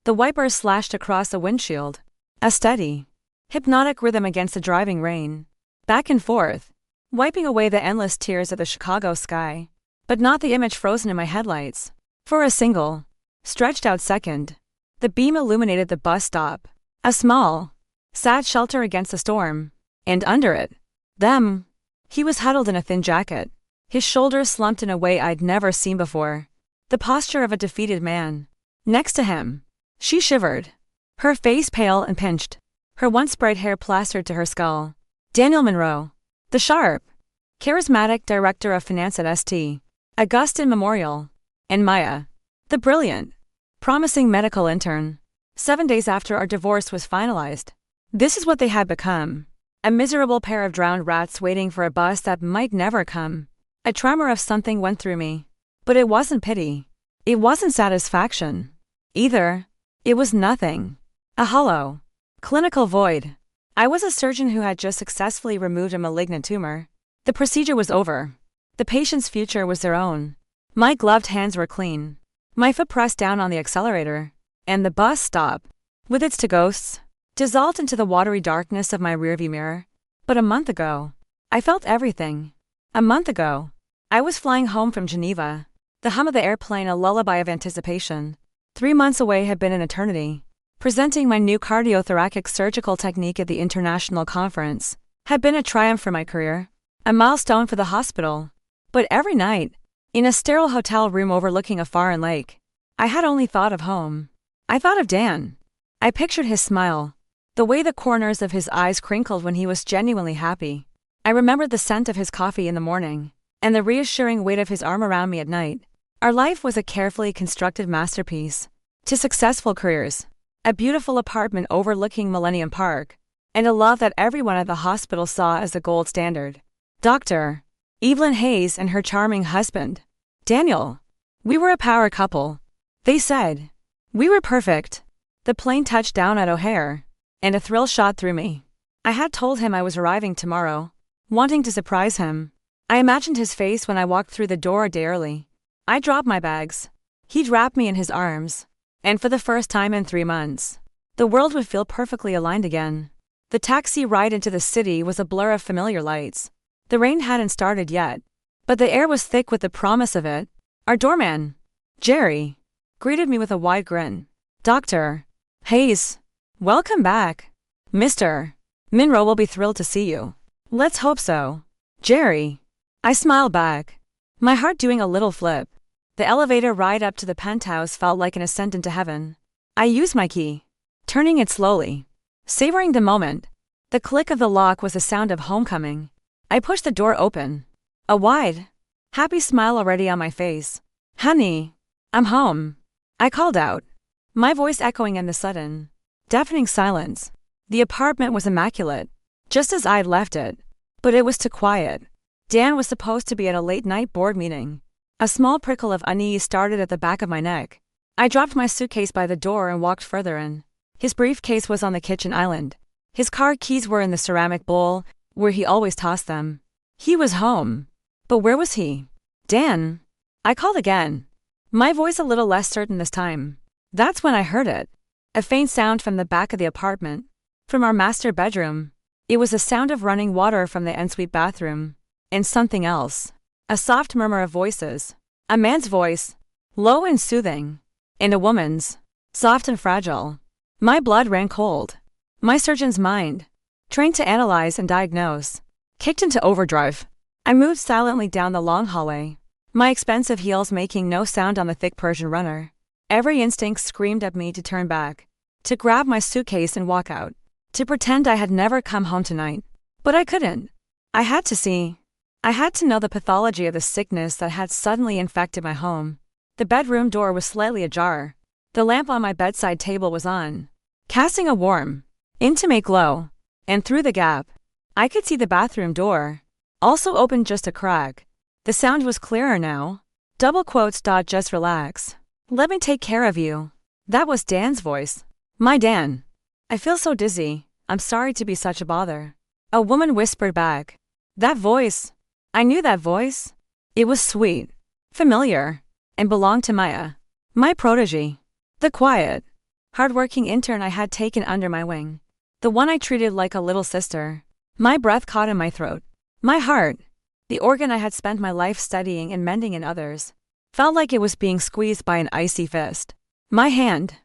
The wiper slashed across the windshield. A steady, hypnotic rhythm against the driving rain. Back and forth, wiping away the endless tears of the Chicago sky. But not the image frozen in my headlights. For a single, stretched out second, the beam illuminated the bus stop. A small, sad shelter against the storm. And under it, them. He was huddled in a thin jacket, his shoulders slumped in a way I'd never seen before. The posture of a defeated man. Next to him, she shivered, her face pale and pinched, her once bright hair plastered to her skull. Daniel Monroe, the sharp, charismatic director of finance at St. Augustine Memorial, and Maya, the brilliant, promising medical intern. 7 days after our divorce was finalized, this is what they had become. A miserable pair of drowned rats waiting for a bus that might never come. A tremor of something went through me. But it wasn't pity. It wasn't satisfaction. Either. It was nothing. A hollow, clinical void. I was a surgeon who had just successfully removed a malignant tumor. The procedure was over. The patient's future was their own. My gloved hands were clean. My foot pressed down on the accelerator. And the bus stop, with its two ghosts, dissolved into the watery darkness of my rearview mirror. But a month ago, I felt everything. A month ago, I was flying home from Geneva, the hum of the airplane a lullaby of anticipation. 3 months away had been an eternity. Presenting my new cardiothoracic surgical technique at the international conference had been a triumph for my career, a milestone for the hospital. But every night, in a sterile hotel room overlooking a foreign lake, I had only thought of home. I thought of Dan. I pictured his smile, the way the corners of his eyes crinkled when he was genuinely happy. I remembered the scent of his coffee in the morning, and the reassuring weight of his arm around me at night. Our life was a carefully constructed masterpiece. 2 successful careers, a beautiful apartment overlooking Millennium Park, and a love that everyone at the hospital saw as the gold standard. Dr. Evelyn Hayes and her charming husband, Daniel. We were a power couple. They said. We were perfect. The plane touched down at O'Hare, and a thrill shot through me. I had told him I was arriving tomorrow, wanting to surprise him. I imagined his face when I walked through the door a day early. I dropped my bags. He'd wrap me in his arms. And for the first time in 3 months, the world would feel perfectly aligned again. The taxi ride into the city was a blur of familiar lights. The rain hadn't started yet, but the air was thick with the promise of it. Our doorman, Jerry, greeted me with a wide grin. Dr. Hayes, welcome back. Mr. Monroe will be thrilled to see you. Let's hope so. Jerry. I smiled back, my heart doing a little flip. The elevator ride up to the penthouse felt like an ascent into heaven. I used my key, turning it slowly, savoring the moment. The click of the lock was the sound of homecoming. I pushed the door open, a wide, happy smile already on my face. Honey, I'm home. I called out, my voice echoing in the sudden, deafening silence. The apartment was immaculate, just as I'd left it, but it was too quiet. Dan was supposed to be at a late-night board meeting. A small prickle of unease started at the back of my neck. I dropped my suitcase by the door and walked further in. His briefcase was on the kitchen island. His car keys were in the ceramic bowl, where he always tossed them. He was home. But where was he? Dan. I called again, my voice a little less certain this time. That's when I heard it. A faint sound from the back of the apartment. From our master bedroom. It was a sound of running water from the ensuite bathroom. And something else. A soft murmur of voices. A man's voice, low and soothing. And a woman's, soft and fragile. My blood ran cold. My surgeon's mind, trained to analyze and diagnose, kicked into overdrive. I moved silently down the long hallway, my expensive heels making no sound on the thick Persian runner. Every instinct screamed at me to turn back, to grab my suitcase and walk out, to pretend I had never come home tonight. But I couldn't. I had to see. I had to know the pathology of the sickness that had suddenly infected my home. The bedroom door was slightly ajar. The lamp on my bedside table was on, casting a warm, intimate glow. And through the gap, I could see the bathroom door, also open just a crack. The sound was clearer now. Double quotes. Just relax. Let me take care of you. That was Dan's voice. My Dan. I feel so dizzy. I'm sorry to be such a bother. A woman whispered back. That voice. I knew that voice. It was sweet, familiar, and belonged to Maya, my protégée. The quiet, hardworking intern I had taken under my wing. The one I treated like a little sister. My breath caught in my throat. My heart, the organ I had spent my life studying and mending in others, felt like it was being squeezed by an icy fist. My hand,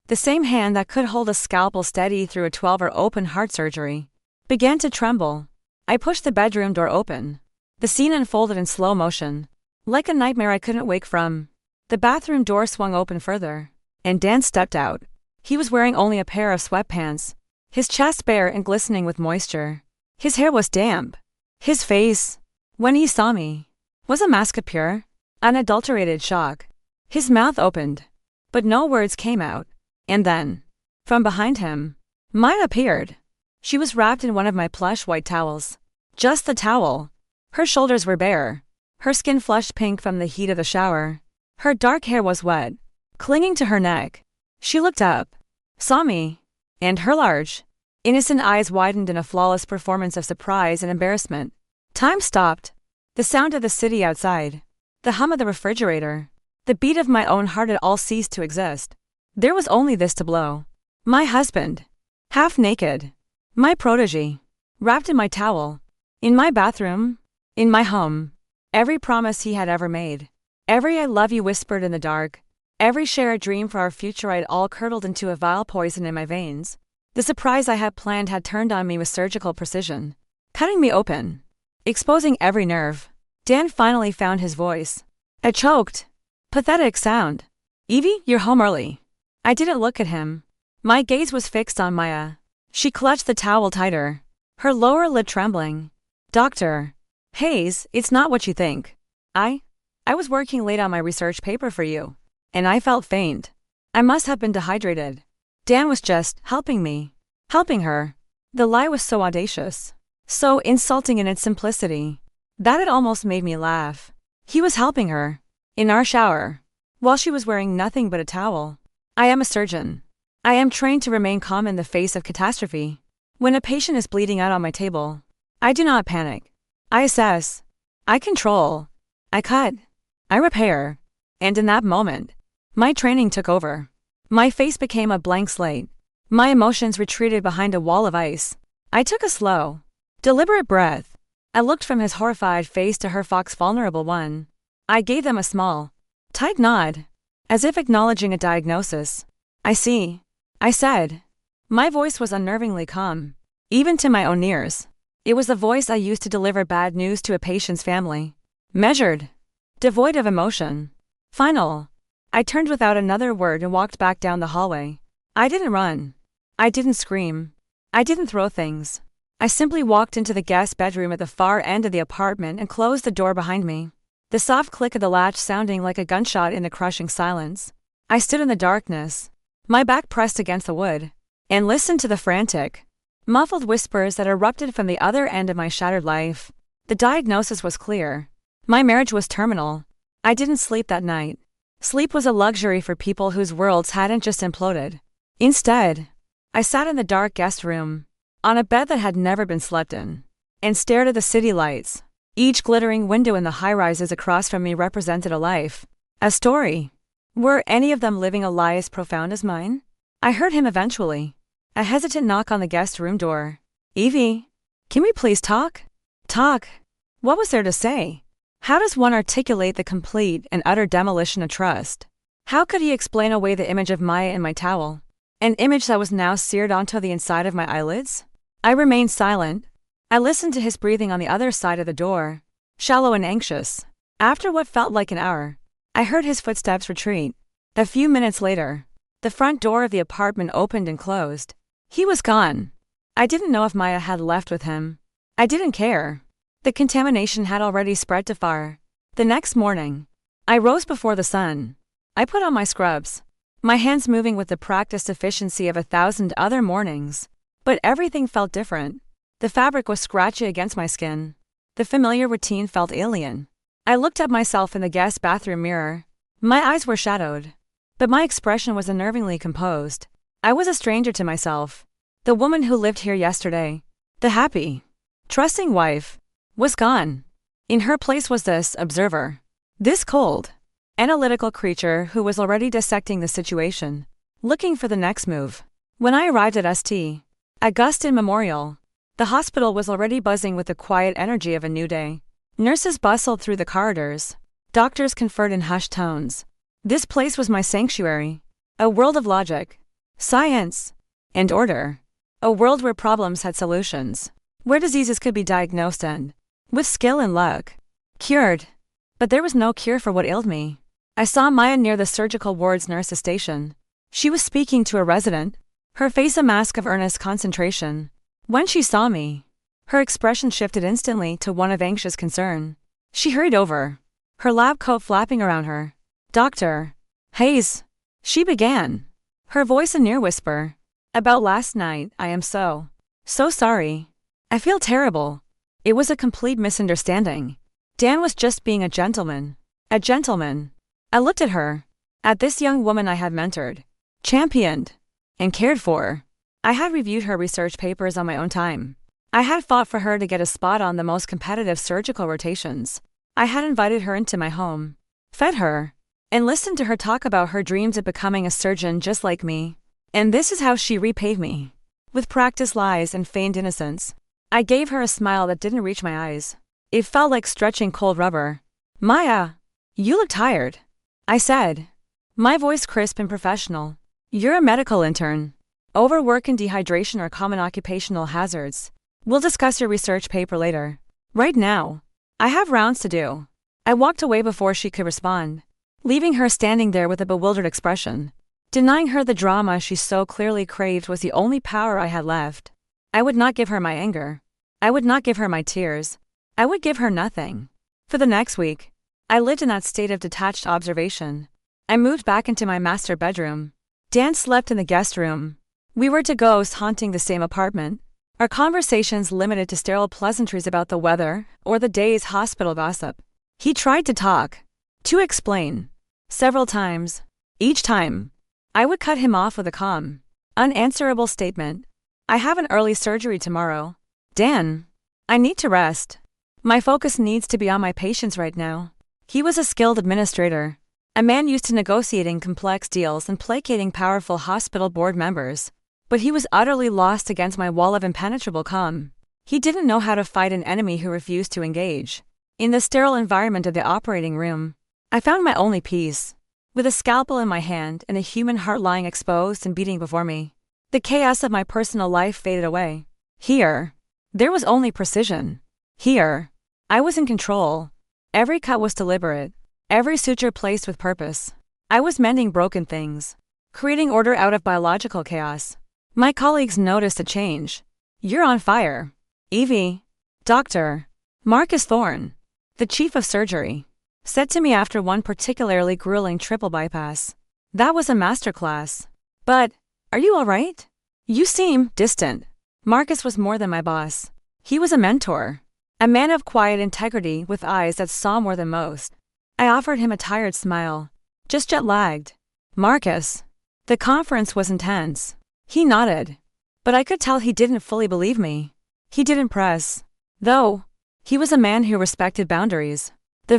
the same hand that could hold a scalpel steady through a 12-hour open heart surgery, began to tremble. I pushed the bedroom door open. The scene unfolded in slow motion, like a nightmare I couldn't wake from. The bathroom door swung open further, and Dan stepped out. He was wearing only a pair of sweatpants, his chest bare and glistening with moisture. His hair was damp. His face, when he saw me, was a mask of pure, unadulterated shock. His mouth opened, but no words came out. And then, from behind him, Maya appeared. She was wrapped in one of my plush white towels. Just the towel. Her shoulders were bare, her skin flushed pink from the heat of the shower. Her dark hair was wet, clinging to her neck. She looked up, saw me, and her large, innocent eyes widened in a flawless performance of surprise and embarrassment. Time stopped. The sound of the city outside, the hum of the refrigerator, the beat of my own heart had all ceased to exist. There was only this to blow. My husband, half naked, my protégé, wrapped in my towel, in my bathroom, in my home. Every promise he had ever made, every I love you whispered in the dark, every shared dream for our future I had all curdled into a vile poison in my veins. The surprise I had planned had turned on me with surgical precision, cutting me open, exposing every nerve. Dan finally found his voice. A choked, pathetic sound. Evie, you're home early. I didn't look at him. My gaze was fixed on Maya. She clutched the towel tighter, her lower lid trembling. Dr. Hayes, it's not what you think. I was working late on my research paper for you, and I felt faint. I must have been dehydrated. Dan was just helping me, helping her. The lie was so audacious, so insulting in its simplicity, that it almost made me laugh. He was helping her, in our shower, while she was wearing nothing but a towel. I am a surgeon. I am trained to remain calm in the face of catastrophe. When a patient is bleeding out on my table, I do not panic. I assess. I control. I cut. I repair. And in that moment, my training took over. My face became a blank slate. My emotions retreated behind a wall of ice. I took a slow, deliberate breath. I looked from his horrified face to her fox's vulnerable one. I gave them a small, tight nod, as if acknowledging a diagnosis. I see, I said. My voice was unnervingly calm, even to my own ears. It was the voice I used to deliver bad news to a patient's family. Measured, devoid of emotion. Final. I turned without another word and walked back down the hallway. I didn't run. I didn't scream. I didn't throw things. I simply walked into the guest bedroom at the far end of the apartment and closed the door behind me. The soft click of the latch sounding like a gunshot in the crushing silence. I stood in the darkness, my back pressed against the wood, and listened to the frantic, muffled whispers that erupted from the other end of my shattered life. The diagnosis was clear. My marriage was terminal. I didn't sleep that night. Sleep was a luxury for people whose worlds hadn't just imploded. Instead, I sat in the dark guest room, on a bed that had never been slept in, and stared at the city lights. Each glittering window in the high-rises across from me represented a life, a story. Were any of them living a lie as profound as mine? I heard him eventually. A hesitant knock on the guest room door. Evie, can we please talk? Talk? What was there to say? How does one articulate the complete and utter demolition of trust? How could he explain away the image of Maya in my towel? An image that was now seared onto the inside of my eyelids? I remained silent. I listened to his breathing on the other side of the door, shallow and anxious. After what felt like an hour, I heard his footsteps retreat. A few minutes later, the front door of the apartment opened and closed. He was gone. I didn't know if Maya had left with him. I didn't care. The contamination had already spread too far. The next morning, I rose before the sun. I put on my scrubs, my hands moving with the practiced efficiency of 1,000 other mornings. But everything felt different. The fabric was scratchy against my skin. The familiar routine felt alien. I looked at myself in the guest bathroom mirror. My eyes were shadowed, but my expression was unnervingly composed. I was a stranger to myself. The woman who lived here yesterday, the happy, trusting wife, was gone. In her place was this observer, this cold, analytical creature who was already dissecting the situation, looking for the next move. When I arrived at St. Augustine Memorial, the hospital was already buzzing with the quiet energy of a new day. Nurses bustled through the corridors. Doctors conferred in hushed tones. This place was my sanctuary. A world of logic, science, and order. A world where problems had solutions. Where diseases could be diagnosed and, with skill and luck, cured. But there was no cure for what ailed me. I saw Maya near the surgical ward's nurse's station. She was speaking to a resident, her face a mask of earnest concentration. When she saw me, her expression shifted instantly to one of anxious concern. She hurried over, her lab coat flapping around her. "Dr. Hayes," she began, her voice a near whisper. "About last night, I am so sorry. I feel terrible. It was a complete misunderstanding. Dan was just being a gentleman. A gentleman." I looked at her, at this young woman I had mentored, championed, and cared for. I had reviewed her research papers on my own time. I had fought for her to get a spot on the most competitive surgical rotations. I had invited her into my home, fed her, and listened to her talk about her dreams of becoming a surgeon just like me. And this is how she repaid me. With practiced lies and feigned innocence. I gave her a smile that didn't reach my eyes. It felt like stretching cold rubber. "Maya, you look tired," I said, my voice crisp and professional. "You're a medical intern. Overwork and dehydration are common occupational hazards. We'll discuss your research paper later. Right now, I have rounds to do." I walked away before she could respond, leaving her standing there with a bewildered expression. Denying her the drama she so clearly craved was the only power I had left. I would not give her my anger. I would not give her my tears. I would give her nothing. For the next week, I lived in that state of detached observation. I moved back into my master bedroom. Dan slept in the guest room. We were to ghost haunting the same apartment. Our conversations limited to sterile pleasantries about the weather or the day's hospital gossip. He tried to talk, to explain, several times. Each time, I would cut him off with a calm, unanswerable statement. "I have an early surgery tomorrow. Dan, I need to rest. My focus needs to be on my patients right now." He was a skilled administrator, a man used to negotiating complex deals and placating powerful hospital board members. But he was utterly lost against my wall of impenetrable calm. He didn't know how to fight an enemy who refused to engage. In the sterile environment of the operating room, I found my only peace. With a scalpel in my hand and a human heart lying exposed and beating before me, the chaos of my personal life faded away. Here, there was only precision. Here, I was in control. Every cut was deliberate, every suture placed with purpose. I was mending broken things, creating order out of biological chaos. My colleagues noticed a change. "You're on fire, Evie." Dr. Marcus Thorne, the chief of surgery, said to me after one particularly grueling triple bypass. That was a masterclass. "But, are you all right? You seem distant." Marcus was more than my boss. He was a mentor. A man of quiet integrity with eyes that saw more than most. I offered him a tired smile. "Just jet-lagged." "Marcus." The conference was intense. He nodded. But I could tell he didn't fully believe me. He didn't press. Though, he was a man who respected boundaries. The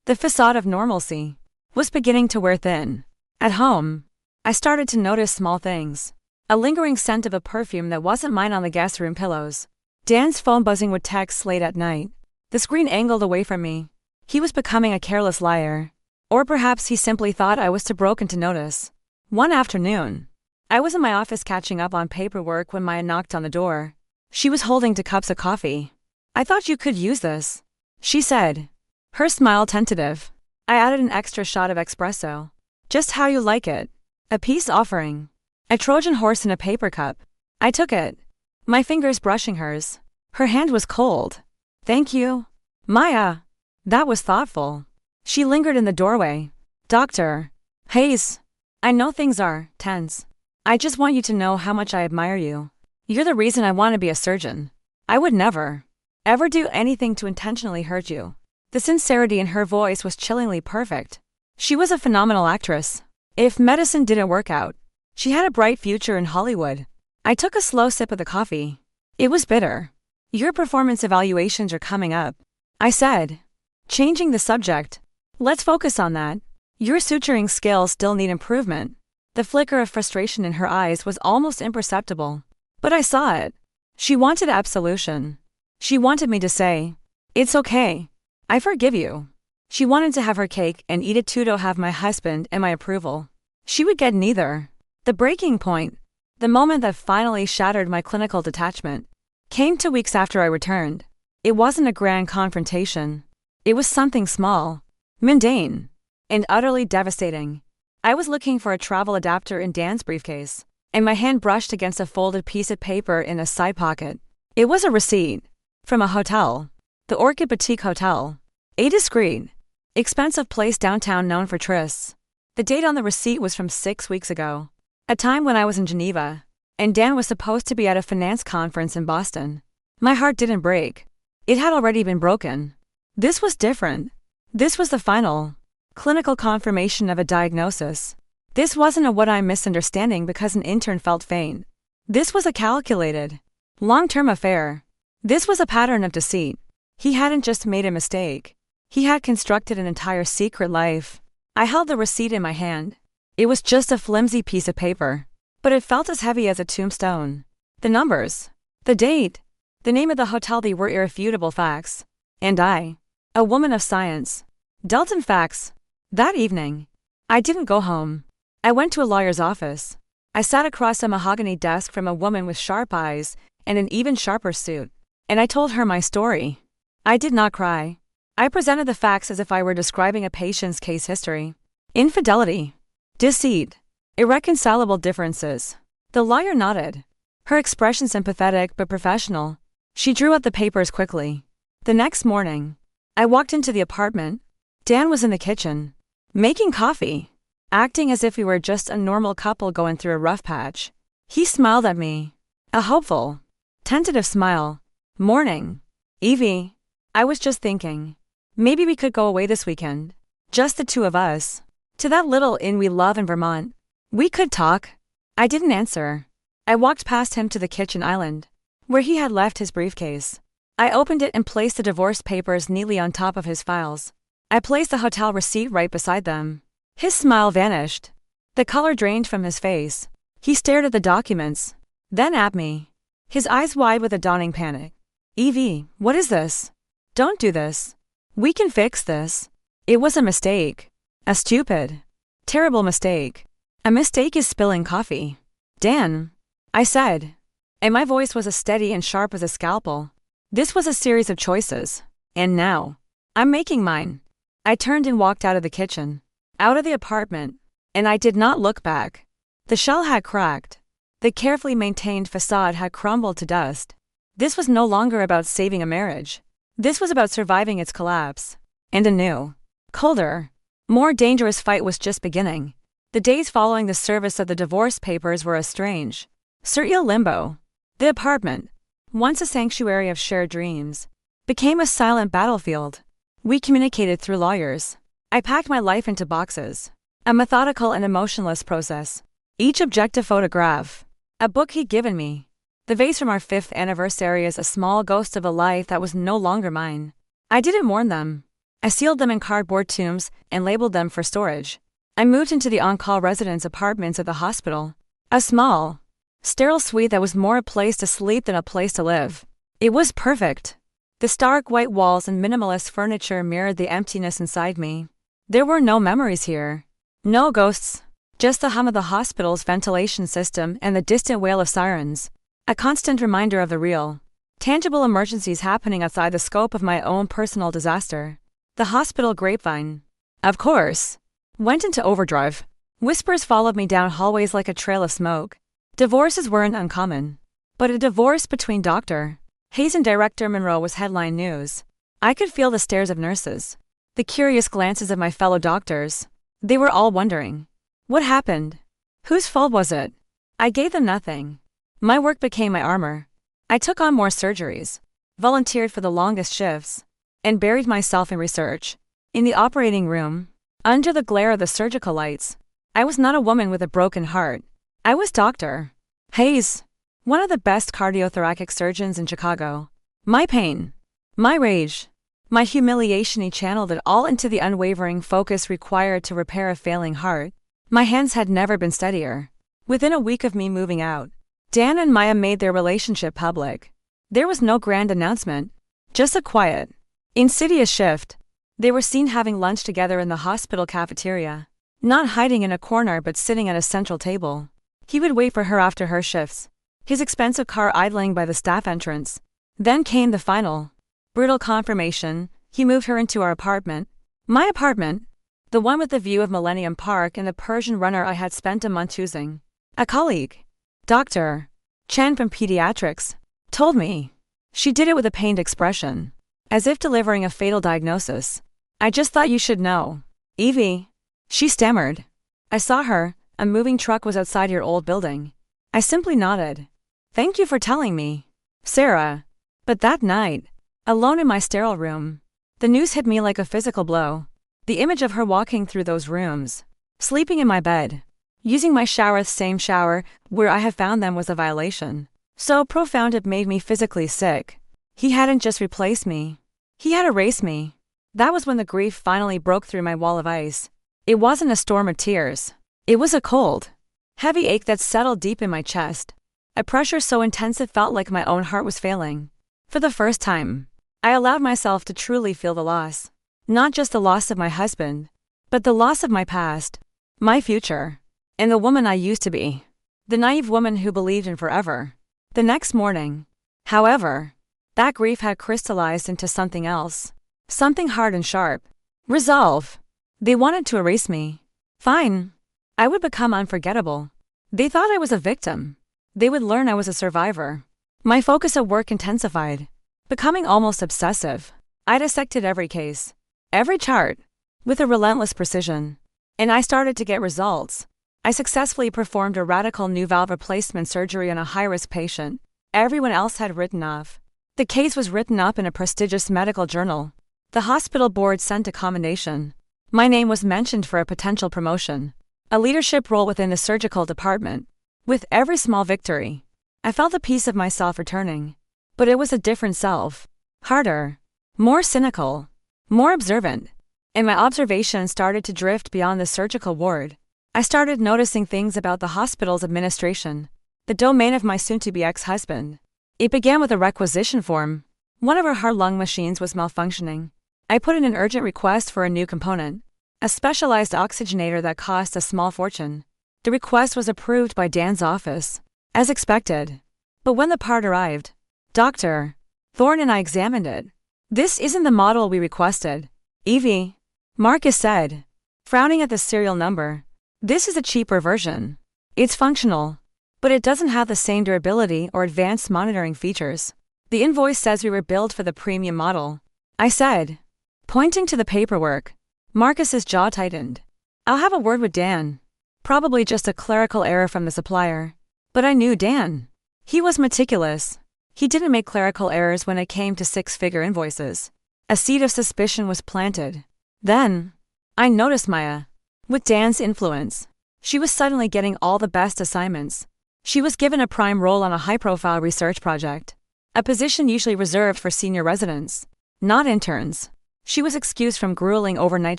the facade of normalcy, was beginning to wear thin. At home, I started to notice small things. A lingering scent of a perfume that wasn't mine on the guest room pillows. Dan's phone buzzing with texts late at night. The screen angled away from me. He was becoming a careless liar. Or perhaps he simply thought I was too broken to notice. One afternoon, I was in my office catching up on paperwork when Maya knocked on the door. She was holding 2 cups of coffee. "I thought you could use this," she said, her smile tentative. I added an extra shot of espresso. "Just how you like it." A peace offering. A Trojan horse in a paper cup. I took it, my fingers brushing hers. Her hand was cold. "Thank you, Maya." That was thoughtful. She lingered in the doorway. "Dr. Hayes, I know things are tense. I just want you to know how much I admire you. You're the reason I want to be a surgeon. I would never, ever do anything to intentionally hurt you." The sincerity in her voice was chillingly perfect. She was a phenomenal actress. If medicine didn't work out, she had a bright future in Hollywood. I took a slow sip of the coffee. It was bitter. "Your performance evaluations are coming up," I said, changing the subject. "Let's focus on that." Your suturing skills still need improvement. The flicker of frustration in her eyes was almost imperceptible. But I saw it. She wanted absolution. She wanted me to say, "It's okay. I forgive you." She wanted to have her cake and eat it too, to have my husband and my approval. She would get neither. The breaking point, the moment that finally shattered my clinical detachment, came 2 weeks after I returned. It wasn't a grand confrontation. It was something small, mundane, and utterly devastating. I was looking for a travel adapter in Dan's briefcase, and my hand brushed against a folded piece of paper in a side pocket. It was a receipt from a hotel, the Orchid Boutique Hotel, a discreet, expensive place downtown known for trysts. The date on the receipt was from 6 weeks ago, a time when I was in Geneva, and Dan was supposed to be at a finance conference in Boston. My heart didn't break. It had already been broken. This was different. This was the final, clinical confirmation of a diagnosis. This wasn't a what-I'm misunderstanding because an intern felt faint. This was a calculated, long-term affair. This was a pattern of deceit. He hadn't just made a mistake. He had constructed an entire secret life. I held the receipt in my hand. It was just a flimsy piece of paper, but it felt as heavy as a tombstone. The numbers, the date, the name of the hotel, they were irrefutable facts. And I, a woman of science, dealt in facts. That evening, I didn't go home. I went to a lawyer's office. I sat across a mahogany desk from a woman with sharp eyes and an even sharper suit, and I told her my story. I did not cry. I presented the facts as if I were describing a patient's case history. Infidelity, deceit, irreconcilable differences. The lawyer nodded, her expression sympathetic but professional. She drew out the papers quickly. The next morning, I walked into the apartment. Dan was in the kitchen, making coffee, acting as if we were just a normal couple going through a rough patch. He smiled at me, a hopeful, tentative smile. "Morning, Evie." I was just thinking, maybe we could go away this weekend, just the two of us, to that little inn we love in Vermont. We could talk. I didn't answer. I walked past him to the kitchen island, where he had left his briefcase. I opened it and placed the divorce papers neatly on top of his files. I placed the hotel receipt right beside them. His smile vanished. The color drained from his face. He stared at the documents, then at me, his eyes wide with a dawning panic. "Evie, what is this? Don't do this. We can fix this." It was a mistake. A stupid, terrible mistake. A mistake is spilling coffee. "Dan," I said, and my voice was as steady and sharp as a scalpel. This was a series of choices, and now, I'm making mine. I turned and walked out of the kitchen, out of the apartment, and I did not look back. The shell had cracked. The carefully maintained facade had crumbled to dust. This was no longer about saving a marriage. This was about surviving its collapse. And a new, colder, more dangerous fight was just beginning. The days following the service of the divorce papers were a strange, surreal limbo. The apartment, once a sanctuary of shared dreams, became a silent battlefield. We communicated through lawyers. I packed my life into boxes, a methodical and emotionless process. Each objective photograph, a book he'd given me. The vase from our 5th anniversary is a small ghost of a life that was no longer mine. I didn't mourn them. I sealed them in cardboard tombs and labeled them for storage. I moved into the on-call residence apartments at the hospital, a small, sterile suite that was more a place to sleep than a place to live. It was perfect. The stark white walls and minimalist furniture mirrored the emptiness inside me. There were no memories here. No ghosts. Just the hum of the hospital's ventilation system and the distant wail of sirens. A constant reminder of the real, tangible emergencies happening outside the scope of my own personal disaster. The hospital grapevine, of course, went into overdrive. Whispers followed me down hallways like a trail of smoke. Divorces weren't uncommon. But a divorce between Dr. Hayes and Director Monroe was headline news. I could feel the stares of nurses, the curious glances of my fellow doctors. They were all wondering, what happened? Whose fault was it? I gave them nothing. My work became my armor. I took on more surgeries, volunteered for the longest shifts, and buried myself in research. In the operating room, under the glare of the surgical lights, I was not a woman with a broken heart. I was Dr. Hayes, one of the best cardiothoracic surgeons in Chicago. My pain, my rage, My humiliation, he channeled it all into the unwavering focus required to repair a failing heart. My hands had never been steadier. Within a week of me moving out, Dan and Maya made their relationship public. There was no grand announcement, just a quiet, insidious shift. They were seen having lunch together in the hospital cafeteria, not hiding in a corner but sitting at a central table. He would wait for her after her shifts, his expensive car idling by the staff entrance. Then came the final, brutal confirmation. He moved her into our apartment. My apartment. The one with the view of Millennium Park and the Persian runner I had spent a month choosing. A colleague, Dr. Chen from pediatrics, told me. She did it with a pained expression, as if delivering a fatal diagnosis. I just thought you should know. Evie. She stammered. I saw her. A moving truck was outside your old building. I simply nodded. Thank you for telling me, Sarah. But that night, alone in my sterile room, the news hit me like a physical blow. The image of her walking through those rooms, sleeping in my bed, using my shower, the same shower where I had found them, was a violation so profound it made me physically sick. He hadn't just replaced me. He had erased me. That was when the grief finally broke through my wall of ice. It wasn't a storm of tears. It was a cold, heavy ache that settled deep in my chest. A pressure so intense it felt like my own heart was failing. For the first time, I allowed myself to truly feel the loss. Not just the loss of my husband, but the loss of my past, my future, and the woman I used to be. The naive woman who believed in forever. The next morning, however, that grief had crystallized into something else. Something hard and sharp. Resolve. They wanted to erase me. Fine. I would become unforgettable. They thought I was a victim. They would learn I was a survivor. My focus at work intensified, becoming almost obsessive. I dissected every case, every chart, with a relentless precision. And I started to get results. I successfully performed a radical new valve replacement surgery on a high-risk patient everyone else had written off. The case was written up in a prestigious medical journal. The hospital board sent a commendation. My name was mentioned for a potential promotion, a leadership role within the surgical department. With every small victory, I felt a piece of myself returning. But it was a different self. Harder, more cynical, more observant. And my observations started to drift beyond the surgical ward. I started noticing things about the hospital's administration, the domain of my soon-to-be ex-husband. It began with a requisition form. One of our heart-lung machines was malfunctioning. I put in an urgent request for a new component, a specialized oxygenator that cost a small fortune. The request was approved by Dan's office, as expected. But when the part arrived, Dr. Thorne and I examined it. This isn't the model we requested, Evie, Marcus said, frowning at the serial number. This is a cheaper version. It's functional, but it doesn't have the same durability or advanced monitoring features. The invoice says we were billed for the premium model, I said, pointing to the paperwork. Marcus's jaw tightened. I'll have a word with Dan. Probably just a clerical error from the supplier. But I knew Dan. He was meticulous. He didn't make clerical errors when it came to six-figure invoices. A seed of suspicion was planted. Then, I noticed Maya. With Dan's influence, she was suddenly getting all the best assignments. She was given a prime role on a high-profile research project, a position usually reserved for senior residents, not interns. She was excused from grueling overnight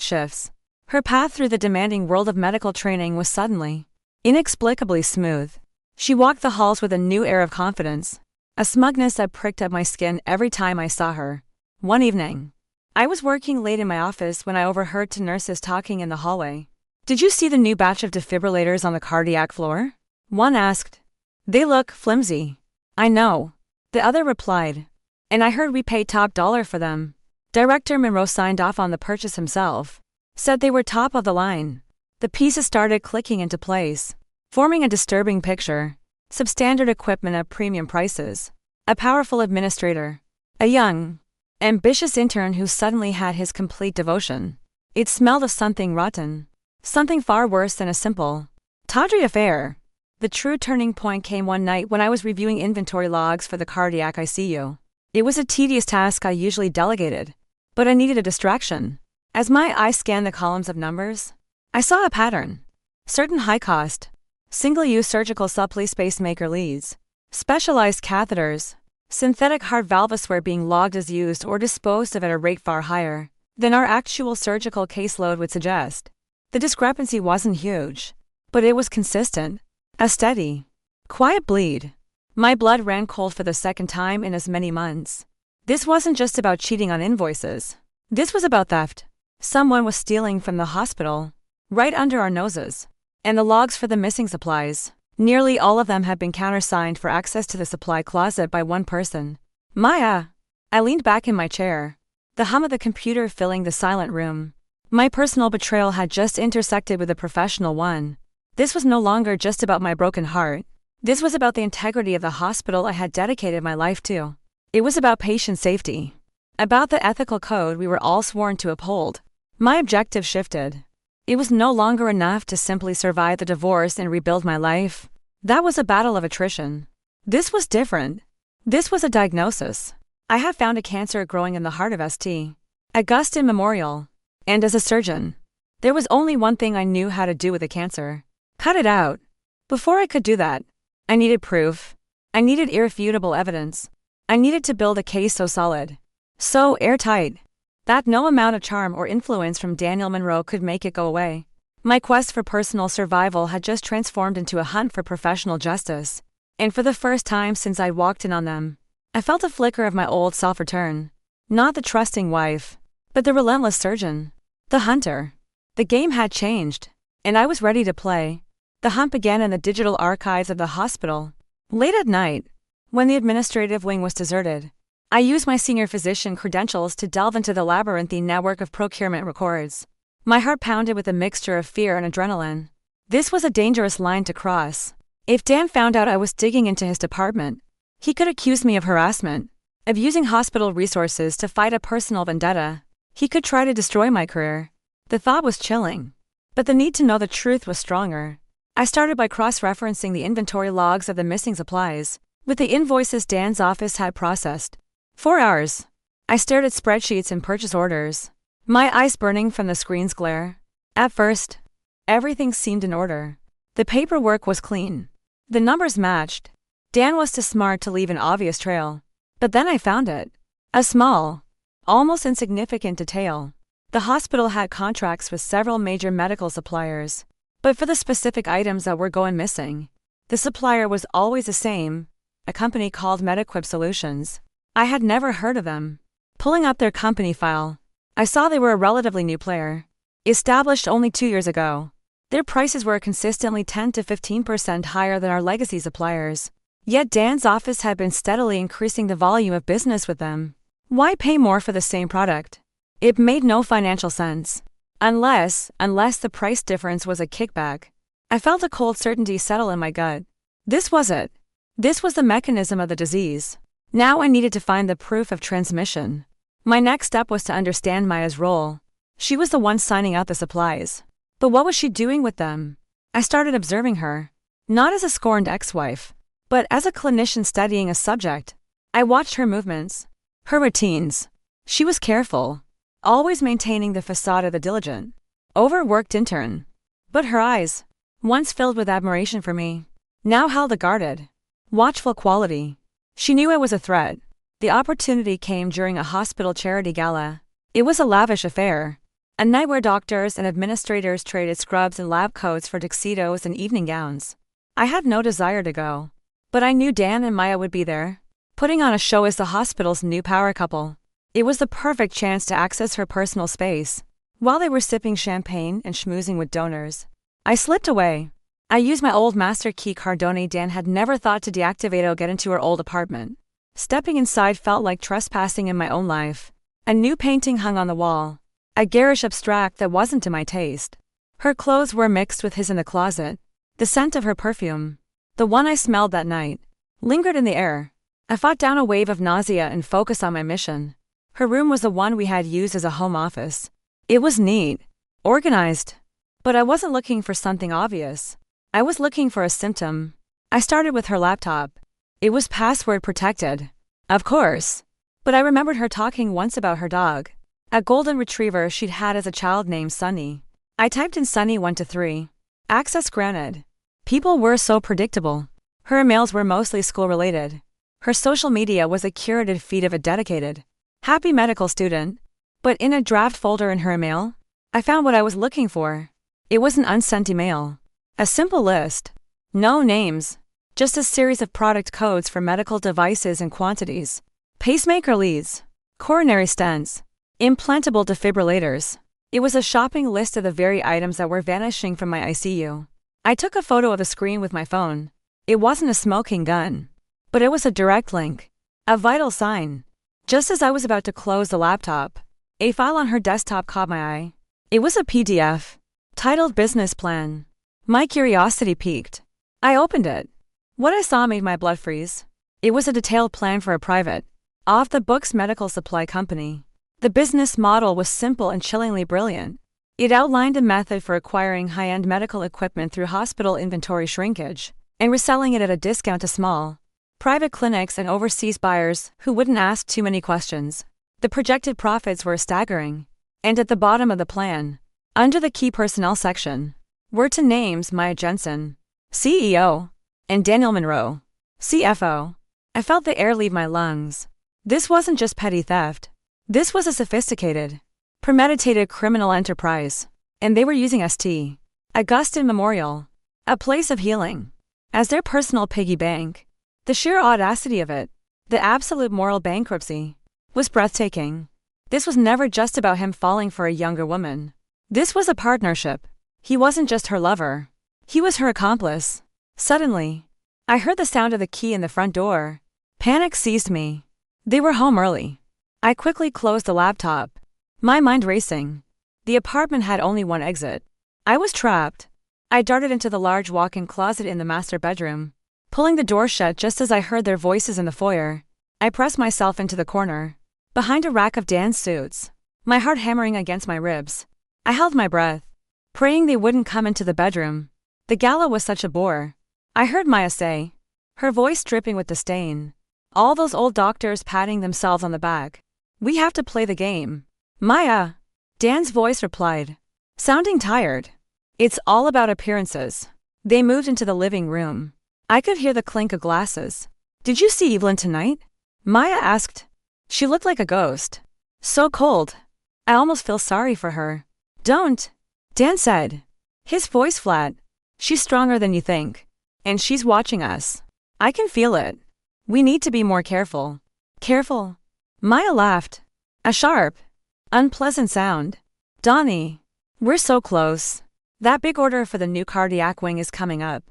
shifts. Her path through the demanding world of medical training was suddenly, inexplicably smooth. She walked the halls with a new air of confidence, a smugness that pricked at my skin every time I saw her. One evening, I was working late in my office when I overheard two nurses talking in the hallway. Did you see the new batch of defibrillators on the cardiac floor? One asked. They look flimsy. I know. The other replied. And I heard we paid top dollar for them. Director Monroe signed off on the purchase himself. Said they were top of the line. The pieces started clicking into place, forming a disturbing picture. Substandard equipment at premium prices. A powerful administrator. A young, ambitious intern who suddenly had his complete devotion. It smelled of something rotten. Something far worse than a simple, tawdry affair. The true turning point came one night when I was reviewing inventory logs for the cardiac ICU. It was a tedious task I usually delegated, but I needed a distraction. As my eyes scanned the columns of numbers, I saw a pattern. Certain high-cost, single-use surgical supply spacemaker leads, specialized catheters, Synthetic heart valves were being logged as used or disposed of at a rate far higher than our actual surgical caseload would suggest. The discrepancy wasn't huge, but it was consistent. A steady, quiet bleed. My blood ran cold for the second time in as many months. This wasn't just about cheating on invoices. This was about theft. Someone was stealing from the hospital, right under our noses. And the logs for the missing supplies, nearly all of them had been countersigned for access to the supply closet by one person. Maya! I leaned back in my chair, the hum of the computer filling the silent room. My personal betrayal had just intersected with a professional one. This was no longer just about my broken heart. This was about the integrity of the hospital I had dedicated my life to. It was about patient safety. About the ethical code we were all sworn to uphold. My objective shifted. It was no longer enough to simply survive the divorce and rebuild my life. That was a battle of attrition. This was different. This was a diagnosis. I had found a cancer growing in the heart of St. Augustine Memorial. And as a surgeon, there was only one thing I knew how to do with the cancer. Cut it out. Before I could do that, I needed proof. I needed irrefutable evidence. I needed to build a case so solid, so airtight, that no amount of charm or influence from Daniel Monroe could make it go away. My quest for personal survival had just transformed into a hunt for professional justice. And for the first time since I'd walked in on them, I felt a flicker of my old self return. Not the trusting wife, but the relentless surgeon. The hunter. The game had changed, and I was ready to play. The hunt began in the digital archives of the hospital. Late at night, when the administrative wing was deserted, I used my senior physician credentials to delve into the labyrinthine network of procurement records. My heart pounded with a mixture of fear and adrenaline. This was a dangerous line to cross. If Dan found out I was digging into his department, he could accuse me of harassment, of using hospital resources to fight a personal vendetta. He could try to destroy my career. The thought was chilling, but the need to know the truth was stronger. I started by cross-referencing the inventory logs of the missing supplies with the invoices Dan's office had processed. 4 hours. I stared at spreadsheets and purchase orders, my eyes burning from the screen's glare. At first, everything seemed in order. The paperwork was clean. The numbers matched. Dan was too smart to leave an obvious trail. But then I found it. A small, almost insignificant detail. The hospital had contracts with several major medical suppliers, but for the specific items that were going missing, the supplier was always the same, a company called MedEquip Solutions. I had never heard of them. Pulling up their company file, I saw they were a relatively new player, established only 2 years ago. Their prices were consistently 10 to 15% higher than our legacy suppliers. Yet Dan's office had been steadily increasing the volume of business with them. Why pay more for the same product? It made no financial sense. Unless the price difference was a kickback. I felt a cold certainty settle in my gut. This was it. This was the mechanism of the disease. Now I needed to find the proof of transmission. My next step was to understand Maya's role. She was the one signing out the supplies. But what was she doing with them? I started observing her, not as a scorned ex-wife, but as a clinician studying a subject. I watched her movements, her routines. She was careful, always maintaining the facade of the diligent, overworked intern. But her eyes, once filled with admiration for me, now held a guarded, watchful quality. She knew I was a threat. The opportunity came during a hospital charity gala. It was a lavish affair, a night where doctors and administrators traded scrubs and lab coats for tuxedos and evening gowns. I had no desire to go, but I knew Dan and Maya would be there, putting on a show as the hospital's new power couple. It was the perfect chance to access her personal space. While they were sipping champagne and schmoozing with donors, I slipped away. I used my old master key Cardone Dan had never thought to deactivate or get into her old apartment. Stepping inside felt like trespassing in my own life. A new painting hung on the wall, a garish abstract that wasn't to my taste. Her clothes were mixed with his in the closet. The scent of her perfume, the one I smelled that night, lingered in the air. I fought down a wave of nausea and focused on my mission. Her room was the one we had used as a home office. It was neat, organized, but I wasn't looking for something obvious. I was looking for a symptom. I started with her laptop. It was password protected, of course, but I remembered her talking once about her dog, a golden retriever she'd had as a child named Sunny. I typed in Sunny 1 to 3. Access granted. People were so predictable. Her emails were mostly school-related. Her social media was a curated feed of a dedicated, happy medical student. But in a draft folder in her email, I found what I was looking for. It was an unsent email. A simple list. No names. Just a series of product codes for medical devices and quantities. Pacemaker leads. Coronary stents. Implantable defibrillators. It was a shopping list of the very items that were vanishing from my ICU. I took a photo of the screen with my phone. It wasn't a smoking gun. But it was a direct link. A vital sign. Just as I was about to close the laptop, a file on her desktop caught my eye. It was a PDF, titled Business Plan. My curiosity piqued. I opened it. What I saw made my blood freeze. It was a detailed plan for a private, off-the-books medical supply company. The business model was simple and chillingly brilliant. It outlined a method for acquiring high-end medical equipment through hospital inventory shrinkage and reselling it at a discount to small, private clinics and overseas buyers who wouldn't ask too many questions. The projected profits were staggering. And at the bottom of the plan, under the key personnel section, were two names: Maya Jensen, CEO, and Daniel Monroe, CFO. I felt the air leave my lungs. This wasn't just petty theft. This was a sophisticated, premeditated criminal enterprise. And they were using St. Augustine Memorial, a place of healing, as their personal piggy bank. The sheer audacity of it, the absolute moral bankruptcy, was breathtaking. This was never just about him falling for a younger woman. This was a partnership. He wasn't just her lover. He was her accomplice. Suddenly, I heard the sound of the key in the front door. Panic seized me. They were home early. I quickly closed the laptop, my mind racing. The apartment had only one exit. I was trapped. I darted into the large walk-in closet in the master bedroom, pulling the door shut just as I heard their voices in the foyer. I pressed myself into the corner, behind a rack of Dan's suits, my heart hammering against my ribs. I held my breath, praying they wouldn't come into the bedroom. The gala was such a bore. I heard Maya say, her voice dripping with disdain. All those old doctors patting themselves on the back. We have to play the game. Maya, Dan's voice replied, sounding tired. It's all about appearances. They moved into the living room. I could hear the clink of glasses. Did you see Evelyn tonight? Maya asked. She looked like a ghost. So cold. I almost feel sorry for her. Don't, Dan said, his voice flat. She's stronger than you think. And she's watching us. I can feel it. We need to be more careful. Careful? Maya laughed. A sharp, unpleasant sound. Donnie, we're so close. That big order for the new cardiac wing is coming up.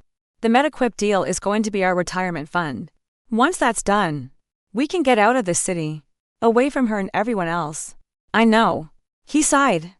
The MedEquip deal is going to be our retirement fund. Once that's done, we can get out of this city, away from her and everyone else. I know. He sighed.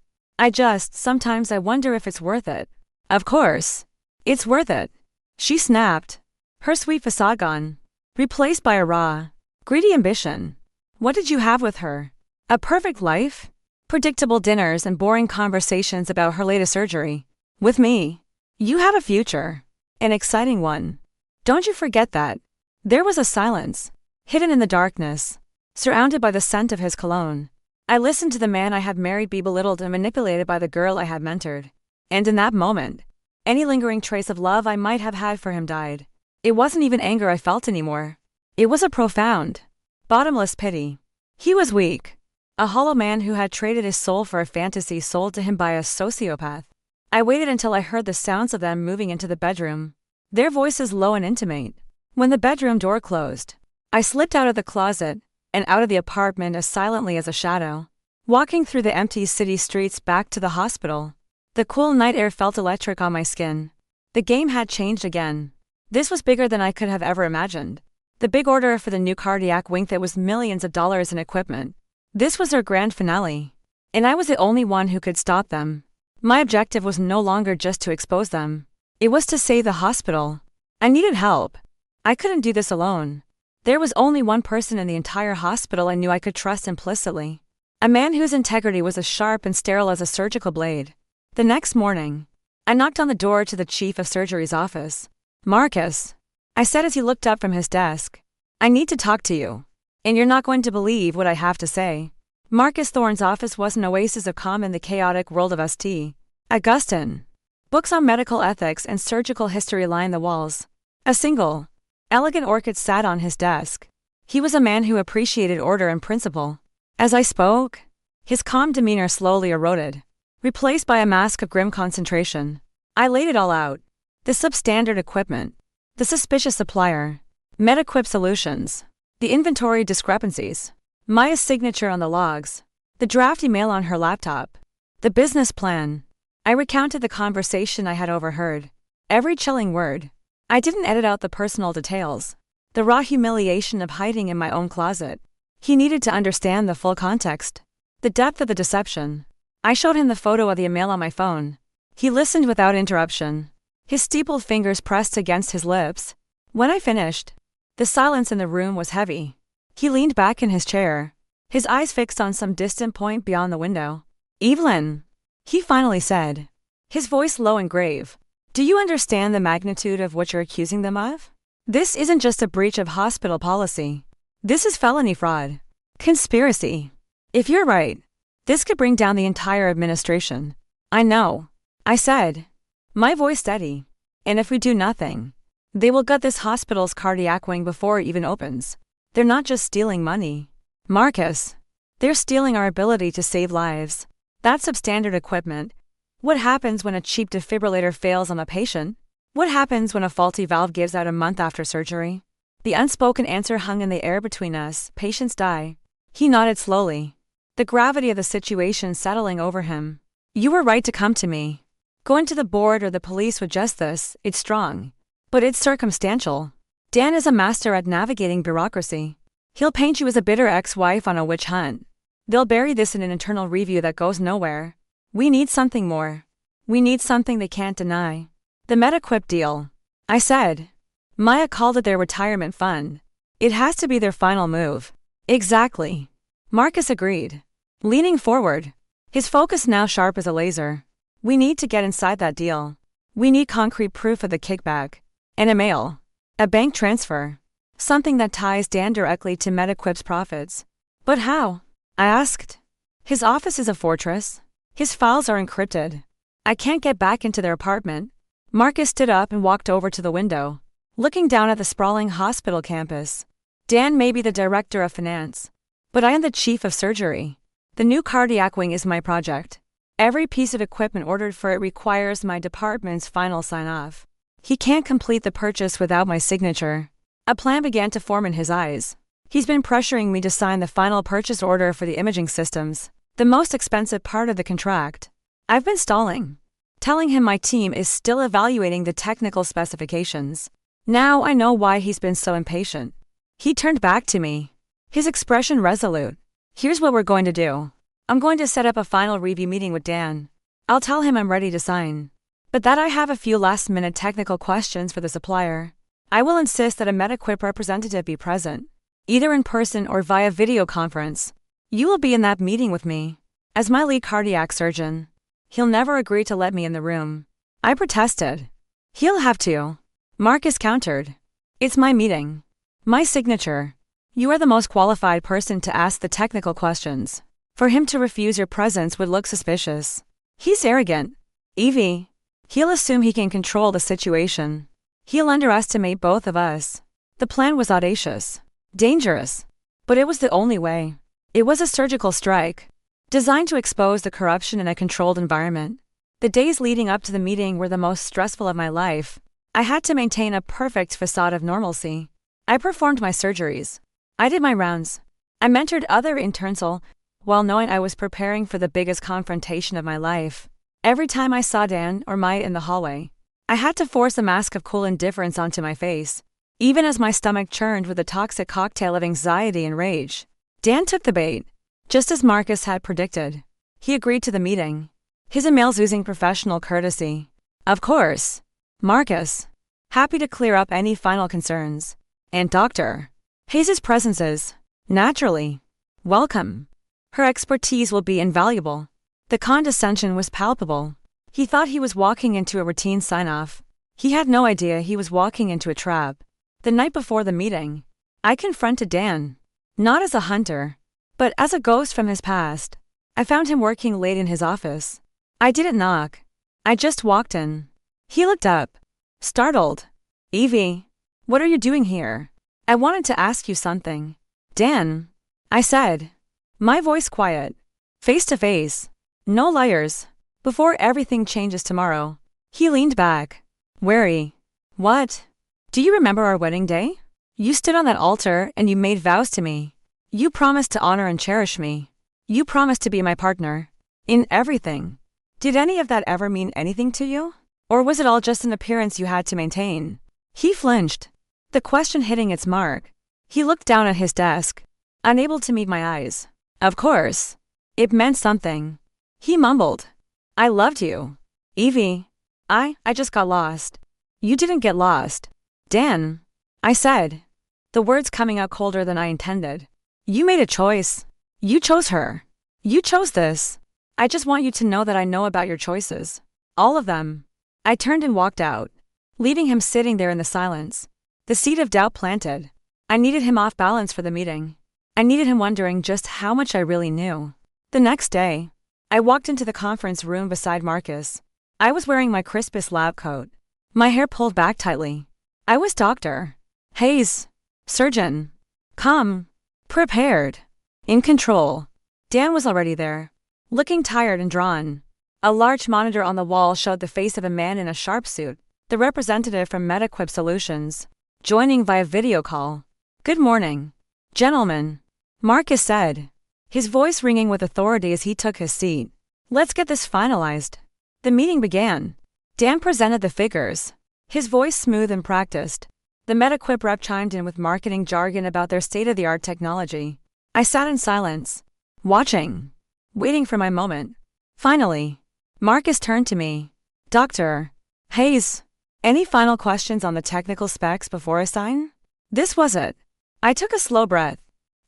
Sometimes I wonder if it's worth it. Of course. It's worth it. She snapped. Her sweet facade gone, replaced by a raw, greedy ambition. What did you have with her? A perfect life? Predictable dinners and boring conversations about her latest surgery. With me, you have a future. An exciting one. Don't you forget that. There was a silence, hidden in the darkness, surrounded by the scent of his cologne. I listened to the man I had married be belittled and manipulated by the girl I had mentored. And in that moment, any lingering trace of love I might have had for him died. It wasn't even anger I felt anymore. It was a profound, bottomless pity. He was weak. A hollow man who had traded his soul for a fantasy sold to him by a sociopath. I waited until I heard the sounds of them moving into the bedroom, their voices low and intimate. When the bedroom door closed, I slipped out of the closet and out of the apartment as silently as a shadow, walking through the empty city streets back to the hospital. The cool night air felt electric on my skin. The game had changed again. This was bigger than I could have ever imagined. The big order for the new cardiac wing that was millions of dollars in equipment. This was their grand finale. And I was the only one who could stop them. My objective was no longer just to expose them. It was to save the hospital. I needed help. I couldn't do this alone. There was only one person in the entire hospital I knew I could trust implicitly. A man whose integrity was as sharp and sterile as a surgical blade. The next morning, I knocked on the door to the chief of surgery's office. Marcus, I said as he looked up from his desk. I need to talk to you. And you're not going to believe what I have to say. Marcus Thorne's office was an oasis of calm in the chaotic world of St. Augustine. Books on medical ethics and surgical history lined the walls. A single, elegant orchid sat on his desk. He was a man who appreciated order and principle. As I spoke, his calm demeanor slowly eroded, replaced by a mask of grim concentration. I laid it all out. The substandard equipment, the suspicious supplier, Metaquip solutions, the inventory discrepancies, Maya's signature on the logs, the draft email on her laptop, the business plan. I recounted the conversation I had overheard, every chilling word. I didn't edit out the personal details, the raw humiliation of hiding in my own closet. He needed to understand the full context, the depth of the deception. I showed him the photo of the email on my phone. He listened without interruption, his steepled fingers pressed against his lips. When I finished, the silence in the room was heavy. He leaned back in his chair, his eyes fixed on some distant point beyond the window. "Evelyn," he finally said, his voice low and grave, "do you understand the magnitude of what you're accusing them of? This isn't just a breach of hospital policy. This is felony fraud. Conspiracy. If you're right, this could bring down the entire administration." "I know," I said, my voice steady. "And if we do nothing, they will gut this hospital's cardiac wing before it even opens. They're not just stealing money, Marcus. They're stealing our ability to save lives. That's substandard equipment. What happens when a cheap defibrillator fails on a patient? What happens when a faulty valve gives out a month after surgery?" The unspoken answer hung in the air between us. "Patients die." He nodded slowly, the gravity of the situation settling over him. "You were right to come to me. Going to the board or the police with just this, it's strong. But it's circumstantial. Dan is a master at navigating bureaucracy. He'll paint you as a bitter ex-wife on a witch hunt. They'll bury this in an internal review that goes nowhere. We need something more. We need something they can't deny." "The Metaquip deal," I said. Maya called it their retirement fund. "It has to be their final move." "Exactly." Marcus agreed, leaning forward, his focus now sharp as a laser. "We need to get inside that deal. We need concrete proof of the kickback. An email. A bank transfer. Something that ties Dan directly to Metaquip's profits." "But how?" I asked. "His office is a fortress. His files are encrypted. I can't get back into their apartment." Marcus stood up and walked over to the window, looking down at the sprawling hospital campus. "Dan may be the director of finance, but I am the chief of surgery. The new cardiac wing is my project. Every piece of equipment ordered for it requires my department's final sign-off. He can't complete the purchase without my signature." A plan began to form in his eyes. "He's been pressuring me to sign the final purchase order for the imaging systems, the most expensive part of the contract. I've been stalling, telling him my team is still evaluating the technical specifications. Now I know why he's been so impatient." He turned back to me, his expression resolute. "Here's what we're going to do. I'm going to set up a final review meeting with Dan. I'll tell him I'm ready to sign, but that I have a few last-minute technical questions for the supplier. I will insist that a Metaquip representative be present, either in person or via video conference. You will be in that meeting with me, as my lead cardiac surgeon. He'll never agree to let me in the room." I protested. "He'll have to," Marcus countered. "It's my meeting. My signature. You are the most qualified person to ask the technical questions. For him to refuse your presence would look suspicious. He's arrogant, Evie. He'll assume he can control the situation. He'll underestimate both of us." The plan was audacious, dangerous, but it was the only way. It was a surgical strike, designed to expose the corruption in a controlled environment. The days leading up to the meeting were the most stressful of my life. I had to maintain a perfect facade of normalcy. I performed my surgeries. I did my rounds. I mentored other interns while knowing I was preparing for the biggest confrontation of my life. Every time I saw Dan or Maya in the hallway, I had to force a mask of cool indifference onto my face, even as my stomach churned with a toxic cocktail of anxiety and rage. Dan took the bait, just as Marcus had predicted. He agreed to the meeting, his emails oozing professional courtesy. "Of course, Marcus. Happy to clear up any final concerns. And Dr. Hayes' presence is, naturally, welcome. Her expertise will be invaluable." The condescension was palpable. He thought he was walking into a routine sign-off. He had no idea he was walking into a trap. The night before the meeting, I confronted Dan, not as a hunter, but as a ghost from his past. I found him working late in his office. I didn't knock. I just walked in. He looked up, startled. "Evie, what are you doing here?" I wanted to ask you something. Dan, I said, my voice quiet. Face to face. No liars. Before everything changes tomorrow. He leaned back. Wary. What? Do you remember our wedding day? You stood on that altar and you made vows to me. You promised to honor and cherish me. You promised to be my partner. In everything. Did any of that ever mean anything to you? Or was it all just an appearance you had to maintain? He flinched. The question hitting its mark. He looked down at his desk, unable to meet my eyes. Of course. It meant something. He mumbled. I loved you. Evie. I just got lost. You didn't get lost. Dan. I said. The words coming out colder than I intended. You made a choice. You chose her. You chose this. I just want you to know that I know about your choices. All of them. I turned and walked out, leaving him sitting there in the silence. The seed of doubt planted. I needed him off balance for the meeting. I needed him wondering just how much I really knew. The next day, I walked into the conference room beside Marcus. I was wearing my crispest lab coat. My hair pulled back tightly. I was Dr. Hayes. Surgeon. Calm. Prepared. In control. Dan was already there, looking tired and drawn. A large monitor on the wall showed the face of a man in a sharp suit, the representative from MetaQuip Solutions, joining via video call. Good morning, gentlemen, Marcus said, his voice ringing with authority as he took his seat. Let's get this finalized. The meeting began. Dan presented the figures, his voice smooth and practiced. The MetaQuip rep chimed in with marketing jargon about their state-of-the-art technology. I sat in silence, watching, waiting for my moment. Finally, Marcus turned to me. Dr. Hayes, any final questions on the technical specs before I sign? This was it. I took a slow breath.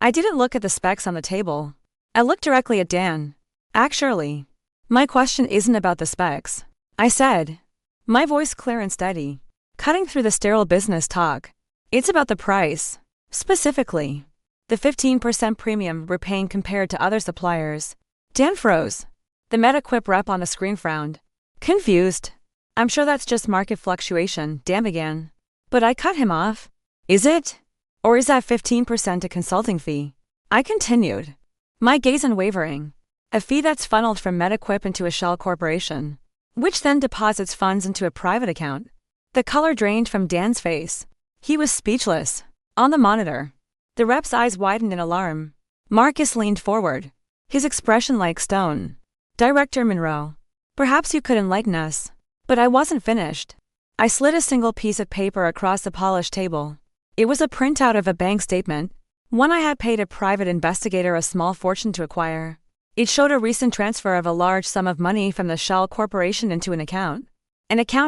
I didn't look at the specs on the table. I looked directly at Dan. Actually, my question isn't about the specs, I said, my voice clear and steady, cutting through the sterile business talk. It's about the price. Specifically, the 15% premium we're paying compared to other suppliers. Dan froze. The MetaQuip rep on the screen frowned. Confused. I'm sure that's just market fluctuation, Dan began. But I cut him off. Is it? Or is that 15% a consulting fee? I continued, my gaze unwavering. A fee that's funneled from MetaQuip into a shell corporation, which then deposits funds into a private account. The color drained from Dan's face. He was speechless. On the monitor, the rep's eyes widened in alarm. Marcus leaned forward, his expression like stone. Director Monroe, perhaps you could enlighten us. But I wasn't finished. I slid a single piece of paper across the polished table. It was a printout of a bank statement, one I had paid a private investigator a small fortune to acquire. It showed a recent transfer of a large sum of money from the Shell Corporation into an account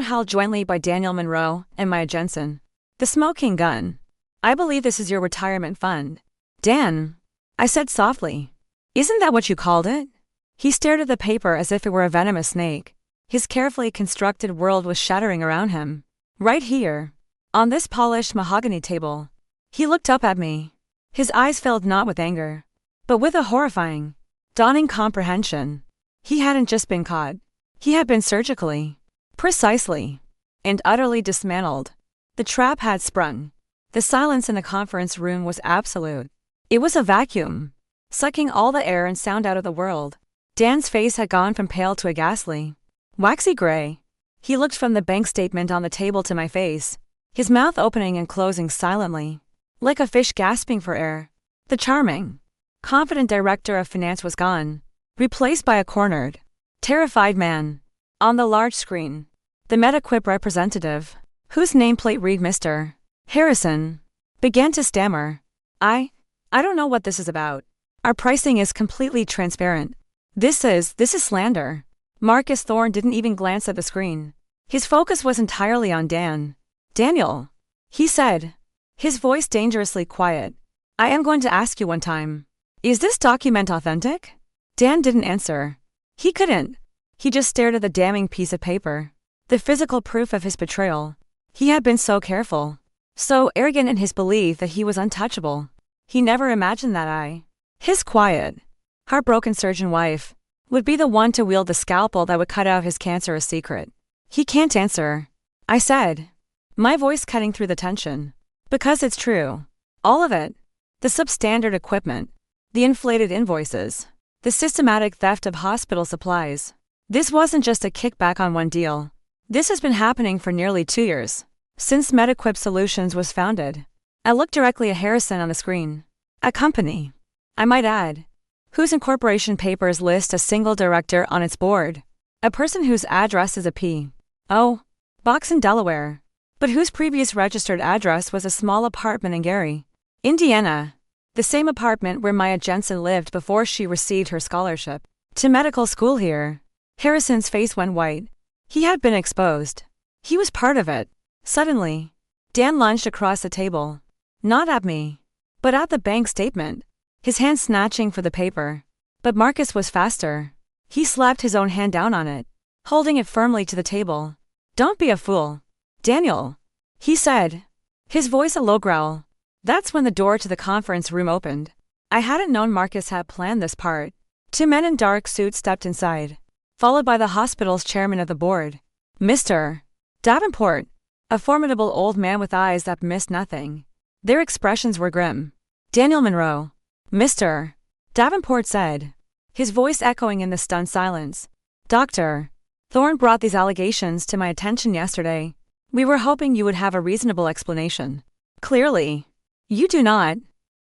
held jointly by Daniel Monroe and Maya Jensen. The smoking gun. I believe this is your retirement fund. Dan, I said softly. Isn't that what you called it? He stared at the paper as if it were a venomous snake. His carefully constructed world was shattering around him. Right here, on this polished mahogany table. He looked up at me. His eyes filled not with anger, but with a horrifying, dawning comprehension. He hadn't just been caught. He had been surgically, precisely, and utterly dismantled. The trap had sprung. The silence in the conference room was absolute. It was a vacuum, sucking all the air and sound out of the world. Dan's face had gone from pale to a ghastly, waxy gray. He looked from the bank statement on the table to my face, his mouth opening and closing silently, like a fish gasping for air. The charming, confident director of finance was gone, replaced by a cornered, terrified man. On the large screen, the MetaQuip representative, whose nameplate read Mr. Harrison, began to stammer. I don't know what this is about. Our pricing is completely transparent. This is slander. Marcus Thorne didn't even glance at the screen. His focus was entirely on Dan. Daniel, he said, his voice dangerously quiet. I am going to ask you one time. Is this document authentic? Dan didn't answer. He couldn't. He just stared at the damning piece of paper. The physical proof of his betrayal. He had been so careful, so arrogant in his belief that he was untouchable. He never imagined that his quiet, heartbroken surgeon wife, would be the one to wield the scalpel that would cut out his cancerous secret. He can't answer, I said, my voice cutting through the tension. Because it's true. All of it. The substandard equipment. The inflated invoices. The systematic theft of hospital supplies. This wasn't just a kickback on one deal. This has been happening for nearly 2 years. Since MedEquip Solutions was founded. I looked directly at Harrison on the screen. A company, I might add, whose incorporation papers list a single director on its board. A person whose address is a P.O. box in Delaware, but whose previous registered address was a small apartment in Gary, Indiana. The same apartment where Maya Jensen lived before she received her scholarship to medical school here. Harrison's face went white. He had been exposed. He was part of it. Suddenly, Dan lunged across the table. Not at me, but at the bank statement, his hand snatching for the paper. But Marcus was faster. He slapped his own hand down on it, holding it firmly to the table. Don't be a fool, Daniel, he said, his voice a low growl. That's when the door to the conference room opened. I hadn't known Marcus had planned this part. 2 men in dark suits stepped inside, followed by the hospital's chairman of the board, Mr. Davenport, a formidable old man with eyes that missed nothing. Their expressions were grim. Daniel Monroe, Mr. Davenport said, his voice echoing in the stunned silence. Dr. Thorne brought these allegations to my attention yesterday. We were hoping you would have a reasonable explanation. Clearly, you do not.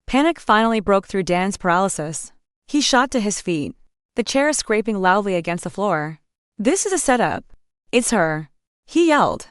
Panic finally broke through Dan's paralysis. He shot to his feet, the chair scraping loudly against the floor. This is a setup. It's her, he yelled,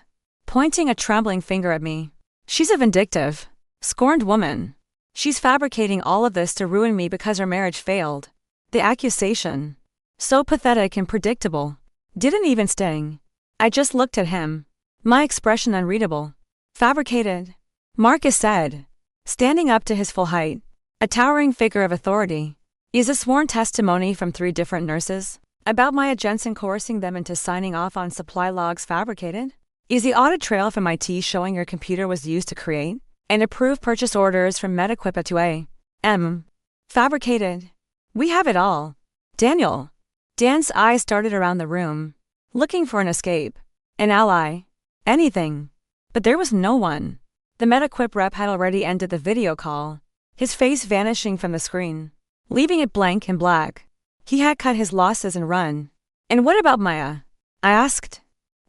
pointing a trembling finger at me. She's a vindictive, scorned woman. She's fabricating all of this to ruin me because her marriage failed. The accusation, so pathetic and predictable, didn't even sting. I just looked at him, my expression unreadable. Fabricated, Marcus said, standing up to his full height, a towering figure of authority. Is a sworn testimony from 3 different nurses about Maya Jensen coercing them into signing off on supply logs fabricated? Is the audit trail from IT showing your computer was used to create and approve purchase orders from MedEquip at 2 a.m. fabricated? We have it all. Daniel. Dan's eyes darted around the room, looking for an escape, an ally, anything. But there was no one. The MedEquip rep had already ended the video call, his face vanishing from the screen, leaving it blank and black. He had cut his losses and run. And what about Maya? I asked,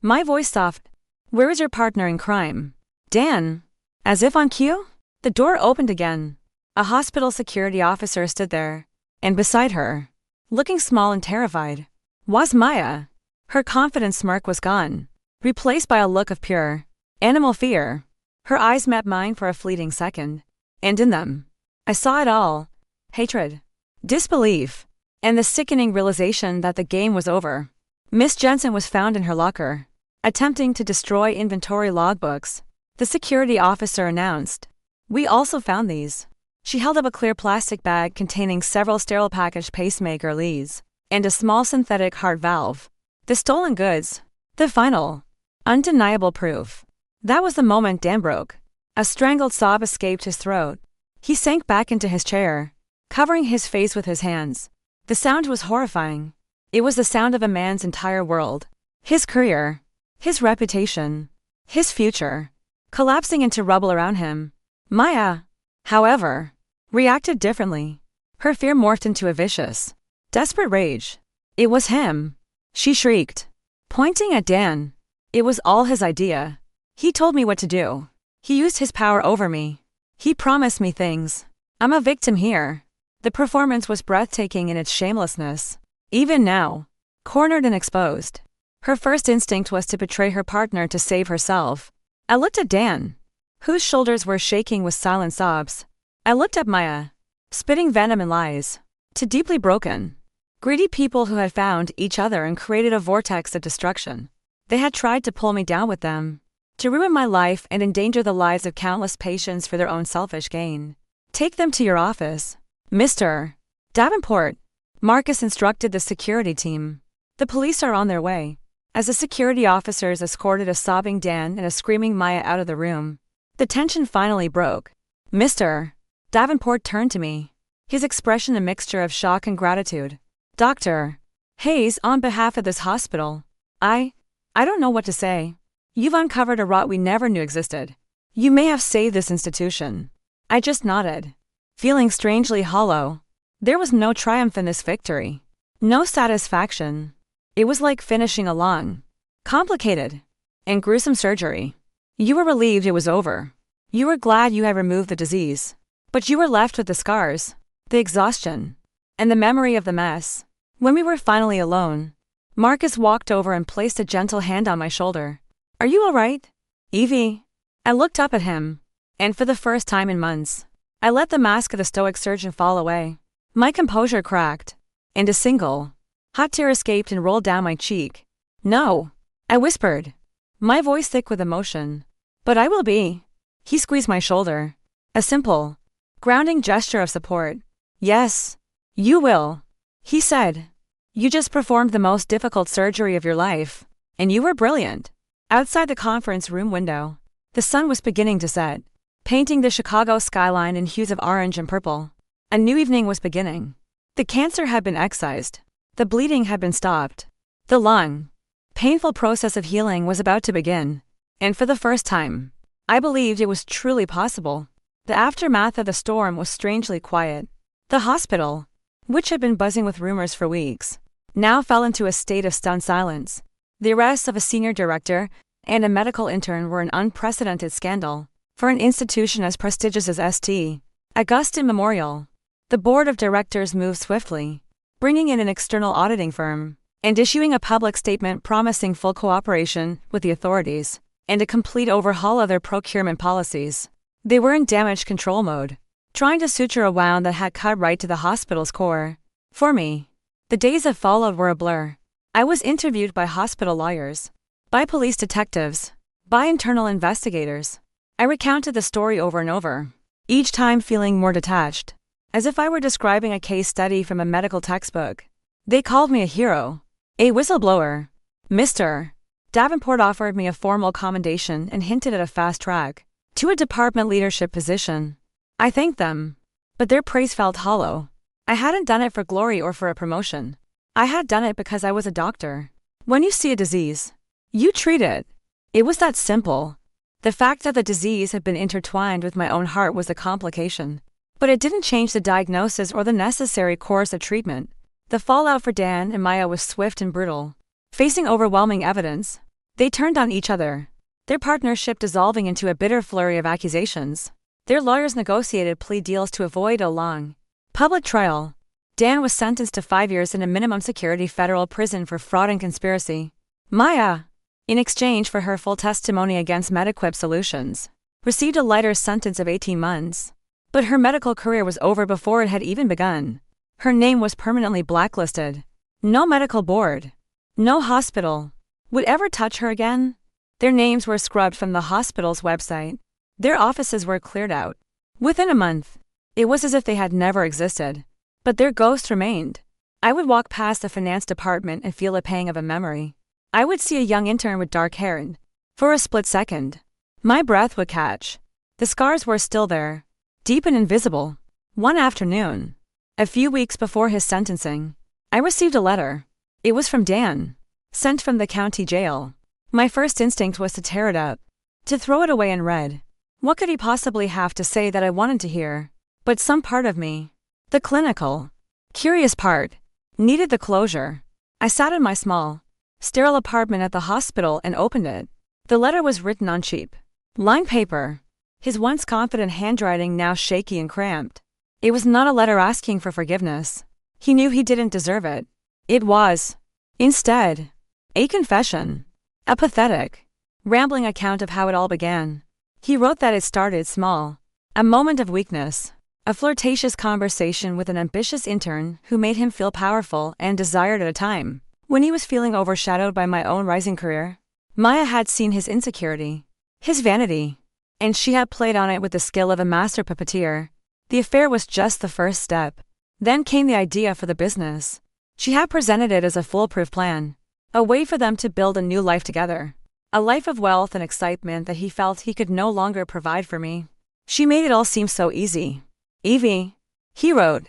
my voice soft. Where is your partner in crime? Dan. As if on cue, the door opened again. A hospital security officer stood there, and beside her, looking small and terrified, was Maya. Her confident smirk was gone, replaced by a look of pure, animal fear. Her eyes met mine for a fleeting second, and in them, I saw it all: hatred, disbelief, and the sickening realization that the game was over. Miss Jensen was found in her locker, attempting to destroy inventory logbooks. The security officer announced, "We also found these." She held up a clear plastic bag containing several sterile packaged pacemaker leads and a small synthetic heart valve. The stolen goods. The final, undeniable proof. That was the moment Dan broke. A strangled sob escaped his throat. He sank back into his chair, covering his face with his hands. The sound was horrifying. It was the sound of a man's entire world, his career, his reputation, his future, collapsing into rubble around him. Maya, however, reacted differently. Her fear morphed into a vicious, desperate rage. It was him. She shrieked, pointing at Dan. It was all his idea. He told me what to do. He used his power over me. He promised me things. I'm a victim here. The performance was breathtaking in its shamelessness. Even now, cornered and exposed, her first instinct was to betray her partner to save herself. I looked at Dan, whose shoulders were shaking with silent sobs. I looked at Maya, spitting venom and lies, to deeply broken, greedy people who had found each other and created a vortex of destruction. They had tried to pull me down with them, to ruin my life and endanger the lives of countless patients for their own selfish gain. Take them to your office, Mr. Davenport, Marcus instructed the security team. The police are on their way. As the security officers escorted a sobbing Dan and a screaming Maya out of the room, the tension finally broke. Mr. Davenport turned to me, his expression a mixture of shock and gratitude. Dr. Hayes, on behalf of this hospital, I don't know what to say. You've uncovered a rot we never knew existed. You may have saved this institution. I just nodded, feeling strangely hollow. There was no triumph in this victory. No satisfaction. It was like finishing a long, complicated, and gruesome surgery. You were relieved it was over. You were glad you had removed the disease. But you were left with the scars, the exhaustion, and the memory of the mess. When we were finally alone, Marcus walked over and placed a gentle hand on my shoulder. Are you all right, Evie? I looked up at him, and for the first time in months, I let the mask of the stoic surgeon fall away. My composure cracked, and a single, hot tear escaped and rolled down my cheek. No, I whispered, my voice thick with emotion. But I will be. He squeezed my shoulder. A simple, grounding gesture of support. Yes, you will, he said. You just performed the most difficult surgery of your life, and you were brilliant. Outside the conference room window, the sun was beginning to set, painting the Chicago skyline in hues of orange and purple. A new evening was beginning. The cancer had been excised. The bleeding had been stopped. The long, painful process of healing was about to begin. And for the first time, I believed it was truly possible. The aftermath of the storm was strangely quiet. The hospital, which had been buzzing with rumors for weeks, now fell into a state of stunned silence. The arrests of a senior director and a medical intern were an unprecedented scandal for an institution as prestigious as St. Augustine Memorial. The board of directors moved swiftly, bringing in an external auditing firm and issuing a public statement promising full cooperation with the authorities and a complete overhaul of their procurement policies. They were in damage control mode, trying to suture a wound that had cut right to the hospital's core. For me, the days that followed were a blur. I was interviewed by hospital lawyers, by police detectives, by internal investigators. I recounted the story over and over, each time feeling more detached, as if I were describing a case study from a medical textbook. They called me a hero, a whistleblower. Mr. Davenport offered me a formal commendation and hinted at a fast track to a department leadership position. I thanked them, but their praise felt hollow. I hadn't done it for glory or for a promotion. I had done it because I was a doctor. When you see a disease, you treat it. It was that simple. The fact that the disease had been intertwined with my own heart was a complication, but it didn't change the diagnosis or the necessary course of treatment. The fallout for Dan and Maya was swift and brutal. Facing overwhelming evidence, they turned on each other, their partnership dissolving into a bitter flurry of accusations. Their lawyers negotiated plea deals to avoid a long, public trial. Dan was sentenced to 5 years in a minimum security federal prison for fraud and conspiracy. Maya, in exchange for her full testimony against MediQuip Solutions, received a lighter sentence of 18 months. But her medical career was over before it had even begun. Her name was permanently blacklisted. No medical board, no hospital, would ever touch her again. Their names were scrubbed from the hospital's website. Their offices were cleared out. Within a month, it was as if they had never existed. But their ghosts remained. I would walk past the finance department and feel a pang of a memory. I would see a young intern with dark hair and, for a split second, my breath would catch. The scars were still there, deep and invisible. One afternoon, a few weeks before his sentencing, I received a letter. It was from Dan, sent from the county jail. My first instinct was to tear it up, to throw it away unread. What could he possibly have to say that I wanted to hear? But some part of me, the clinical, curious part, needed the closure. I sat in my small, sterile apartment at the hospital and opened it. The letter was written on cheap, lined paper, his once confident handwriting now shaky and cramped. It was not a letter asking for forgiveness. He knew he didn't deserve it. It was, instead, a confession, a pathetic, rambling account of how it all began. He wrote that it started small, a moment of weakness, a flirtatious conversation with an ambitious intern who made him feel powerful and desired at a time when he was feeling overshadowed by my own rising career. Maya had seen his insecurity, his vanity, and she had played on it with the skill of a master puppeteer. The affair was just the first step. Then came the idea for the business. She had presented it as a foolproof plan, a way for them to build a new life together, a life of wealth and excitement that he felt he could no longer provide for me. She made it all seem so easy. Evie, he wrote.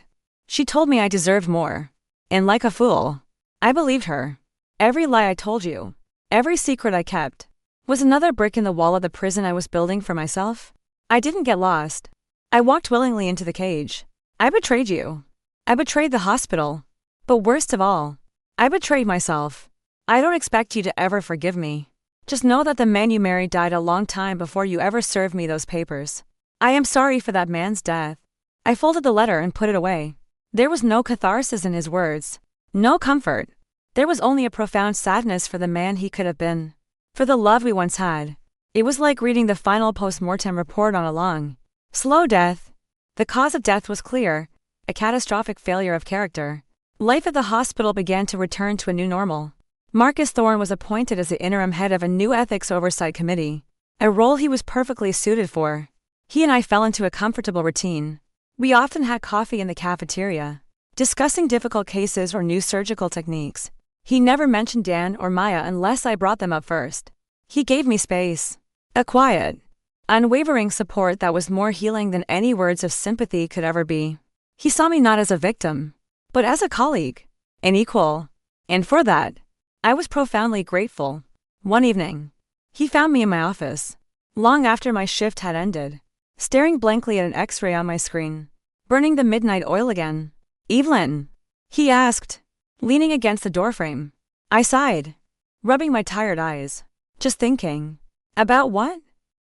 She told me I deserved more. And like a fool, I believed her. Every lie I told you, every secret I kept, was another brick in the wall of the prison I was building for myself. I didn't get lost. I walked willingly into the cage. I betrayed you. I betrayed the hospital. But worst of all, I betrayed myself. I don't expect you to ever forgive me. Just know that the man you married died a long time before you ever served me those papers. I am sorry for that man's death. I folded the letter and put it away. There was no catharsis in his words. No comfort. There was only a profound sadness for the man he could have been. For the love we once had. It was like reading the final post-mortem report on a long, slow death. The cause of death was clear, a catastrophic failure of character. Life at the hospital began to return to a new normal. Marcus Thorne was appointed as the interim head of a new ethics oversight committee, a role he was perfectly suited for. He and I fell into a comfortable routine. We often had coffee in the cafeteria, discussing difficult cases or new surgical techniques. He never mentioned Dan or Maya unless I brought them up first. He gave me space. A quiet, unwavering support that was more healing than any words of sympathy could ever be. He saw me not as a victim, but as a colleague, an equal. And for that, I was profoundly grateful. One evening, he found me in my office, long after my shift had ended, staring blankly at an X-ray on my screen, burning the midnight oil again. "Evelyn?" he asked, leaning against the doorframe. I sighed, rubbing my tired eyes. Just thinking. About what?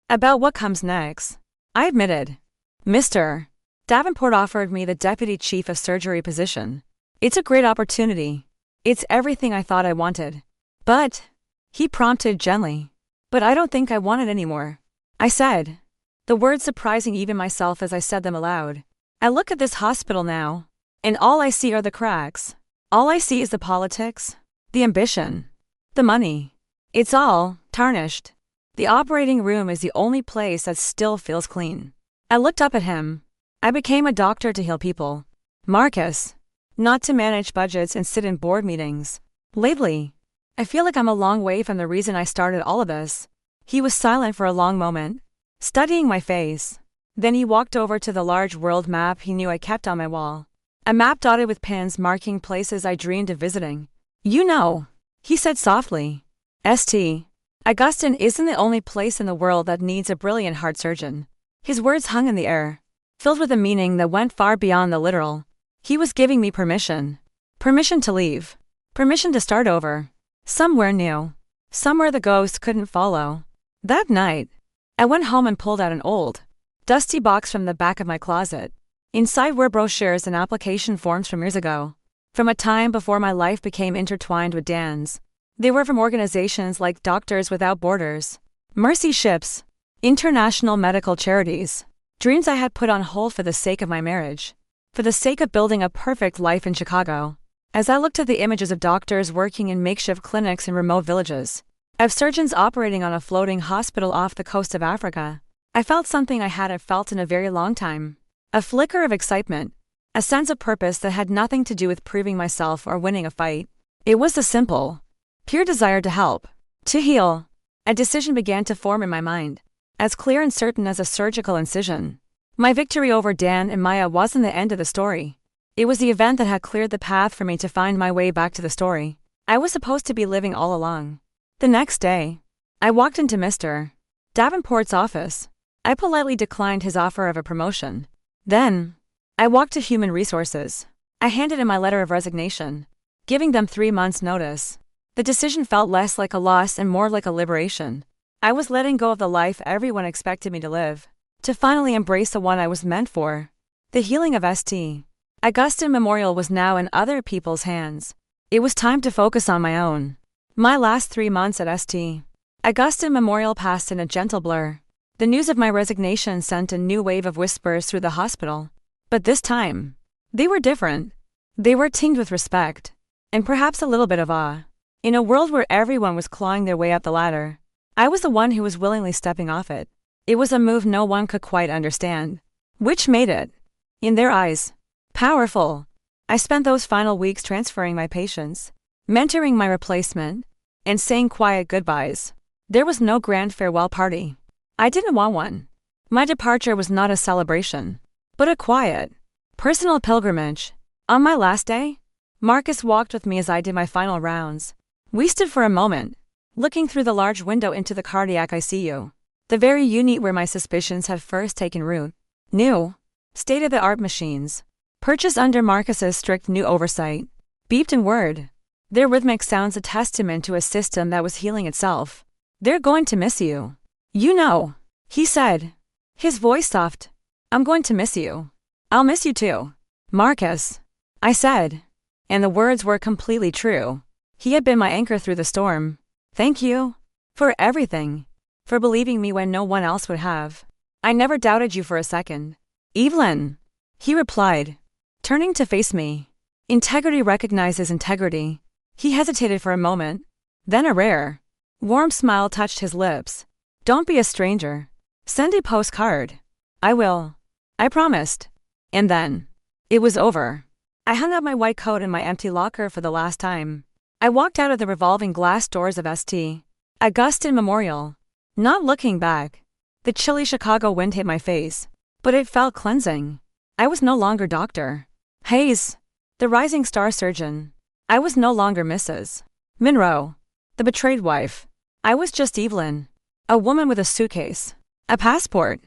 About what comes next. I admitted. "Mr. Davenport offered me the deputy chief of surgery position. It's a great opportunity. It's everything I thought I wanted. But," he prompted gently, "but I don't think I want it anymore," I said, the words surprising even myself as I said them aloud. I look at this hospital now, and all I see are the cracks. All I see is the politics, the ambition, the money. It's all tarnished. The operating room is the only place that still feels clean. I looked up at him. I became a doctor to heal people, Marcus, not to manage budgets and sit in board meetings. Lately, I feel like I'm a long way from the reason I started all of this. He was silent for a long moment, studying my face. Then he walked over to the large world map he knew I kept on my wall. A map dotted with pins marking places I dreamed of visiting. "You know," he said softly, "St. Augustine isn't the only place in the world that needs a brilliant heart surgeon." His words hung in the air, filled with a meaning that went far beyond the literal. He was giving me permission. Permission to leave. Permission to start over. Somewhere new. Somewhere the ghost couldn't follow. That night, I went home and pulled out an old, dusty box from the back of my closet. Inside were brochures and application forms from years ago, from a time before my life became intertwined with Dan's. They were from organizations like Doctors Without Borders, Mercy Ships, international medical charities, dreams I had put on hold for the sake of my marriage, for the sake of building a perfect life in Chicago. As I looked at the images of doctors working in makeshift clinics in remote villages, of surgeons operating on a floating hospital off the coast of Africa, I felt something I hadn't felt in a very long time. A flicker of excitement, a sense of purpose that had nothing to do with proving myself or winning a fight. It was the simple, pure desire to help, to heal. A decision began to form in my mind, as clear and certain as a surgical incision. My victory over Dan and Maya wasn't the end of the story. It was the event that had cleared the path for me to find my way back to the story I was supposed to be living all along. The next day, I walked into Mr. Davenport's office. I politely declined his offer of a promotion. Then, I walked to Human Resources. I handed in my letter of resignation, giving them 3 months' notice. The decision felt less like a loss and more like a liberation. I was letting go of the life everyone expected me to live, to finally embrace the one I was meant for. The healing of St. Augustine Memorial was now in other people's hands. It was time to focus on my own. My last 3 months at St. Augustine Memorial passed in a gentle blur. The news of my resignation sent a new wave of whispers through the hospital. But this time, they were different. They were tinged with respect, and perhaps a little bit of awe. In a world where everyone was clawing their way up the ladder, I was the one who was willingly stepping off it. It was a move no one could quite understand, which made it, in their eyes, powerful. I spent those final weeks transferring my patients, mentoring my replacement, and saying quiet goodbyes. There was no grand farewell party. I didn't want one. My departure was not a celebration, but a quiet, personal pilgrimage. On my last day, Marcus walked with me as I did my final rounds. We stood for a moment, looking through the large window into the cardiac ICU, the very unit where my suspicions had first taken root. New, state-of-the-art machines, purchased under Marcus's strict new oversight, beeped and whirred. Their rhythmic sounds a testament to a system that was healing itself. "They're going to miss you. You know," he said, his voice soft. "I'm going to miss you. I'll miss you too, Marcus," I said. And the words were completely true. He had been my anchor through the storm. "Thank you for everything, for believing me when no one else would have. I never doubted you for a second, Evelyn," he replied, turning to face me. Integrity recognizes integrity. He hesitated for a moment. Then a rare, warm smile touched his lips. "Don't be a stranger. Send a postcard." "I will," I promised. And then, it was over. I hung up my white coat in my empty locker for the last time. I walked out of the revolving glass doors of St. Augustine Memorial, not looking back. The chilly Chicago wind hit my face, but it felt cleansing. I was no longer Dr. Hayes, the rising star surgeon. I was no longer Mrs. Monroe, the betrayed wife. I was just Evelyn, a woman with a suitcase, a passport,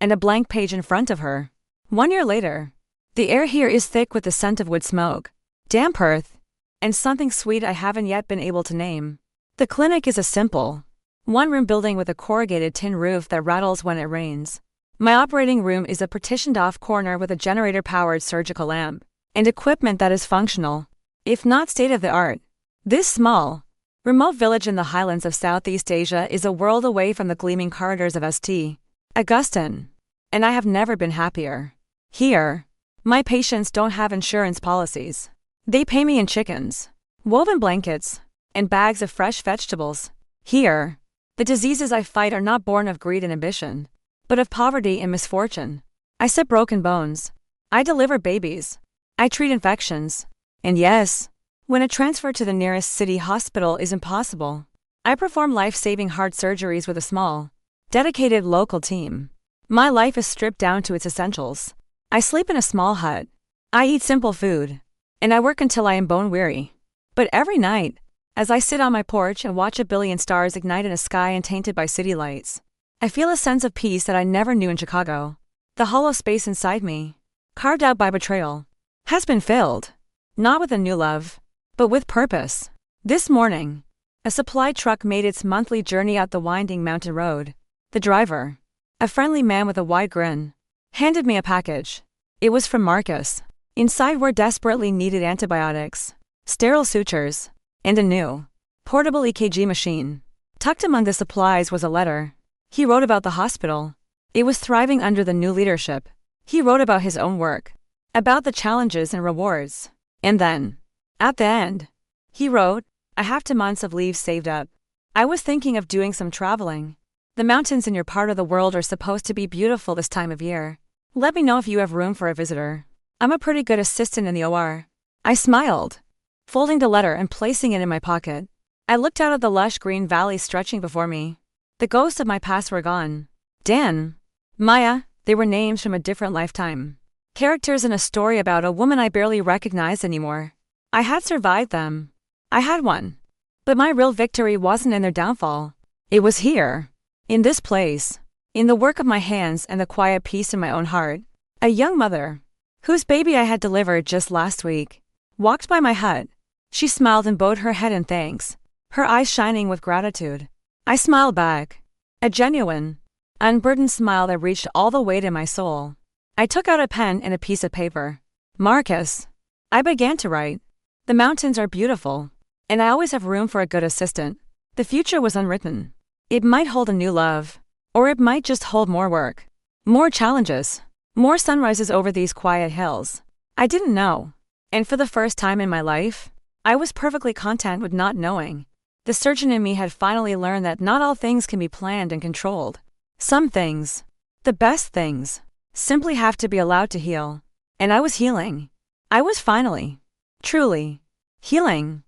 and a blank page in front of her. 1 year later, the air here is thick with the scent of wood smoke, damp earth, and something sweet I haven't yet been able to name. The clinic is a simple, one-room building with a corrugated tin roof that rattles when it rains. My operating room is a partitioned-off corner with a generator-powered surgical lamp, and equipment that is functional, if not state-of-the-art. This small, remote village in the highlands of Southeast Asia is a world away from the gleaming corridors of St. Augustine, and I have never been happier. Here, my patients don't have insurance policies. They pay me in chickens, woven blankets, and bags of fresh vegetables. Here, the diseases I fight are not born of greed and ambition, but of poverty and misfortune. I set broken bones. I deliver babies. I treat infections. And yes, when a transfer to the nearest city hospital is impossible, I perform life-saving heart surgeries with a small, dedicated local team. My life is stripped down to its essentials. I sleep in a small hut. I eat simple food. And I work until I am bone-weary. But every night, as I sit on my porch and watch a billion stars ignite in a sky untainted by city lights, I feel a sense of peace that I never knew in Chicago. The hollow space inside me, carved out by betrayal, has been filled, not with a new love, but with purpose. This morning, a supply truck made its monthly journey out the winding mountain road. The driver, a friendly man with a wide grin, handed me a package. It was from Marcus. Inside were desperately needed antibiotics, sterile sutures, and a new, portable EKG machine. Tucked among the supplies was a letter. He wrote about the hospital. It was thriving under the new leadership. He wrote about his own work, about the challenges and rewards. And then, at the end, he wrote, "I have 2 months of leave saved up. I was thinking of doing some traveling. The mountains in your part of the world are supposed to be beautiful this time of year. Let me know if you have room for a visitor. I'm a pretty good assistant in the OR." I smiled, folding the letter and placing it in my pocket. I looked out at the lush green valley stretching before me. The ghosts of my past were gone. Dan, Maya, they were names from a different lifetime. Characters in a story about a woman I barely recognized anymore. I had survived them. I had won. But my real victory wasn't in their downfall. It was here, in this place, in the work of my hands and the quiet peace in my own heart. A young mother, whose baby I had delivered just last week, walked by my hut. She smiled and bowed her head in thanks, her eyes shining with gratitude. I smiled back, a genuine, unburdened smile that reached all the weight in my soul. I took out a pen and a piece of paper. "Marcus," I began to write. "The mountains are beautiful, and I always have room for a good assistant." The future was unwritten. It might hold a new love, or it might just hold more work, more challenges, more sunrises over these quiet hills. I didn't know. And for the first time in my life, I was perfectly content with not knowing. The surgeon in me had finally learned that not all things can be planned and controlled. Some things, the best things, simply have to be allowed to heal. And I was healing. I was finally, truly, healing.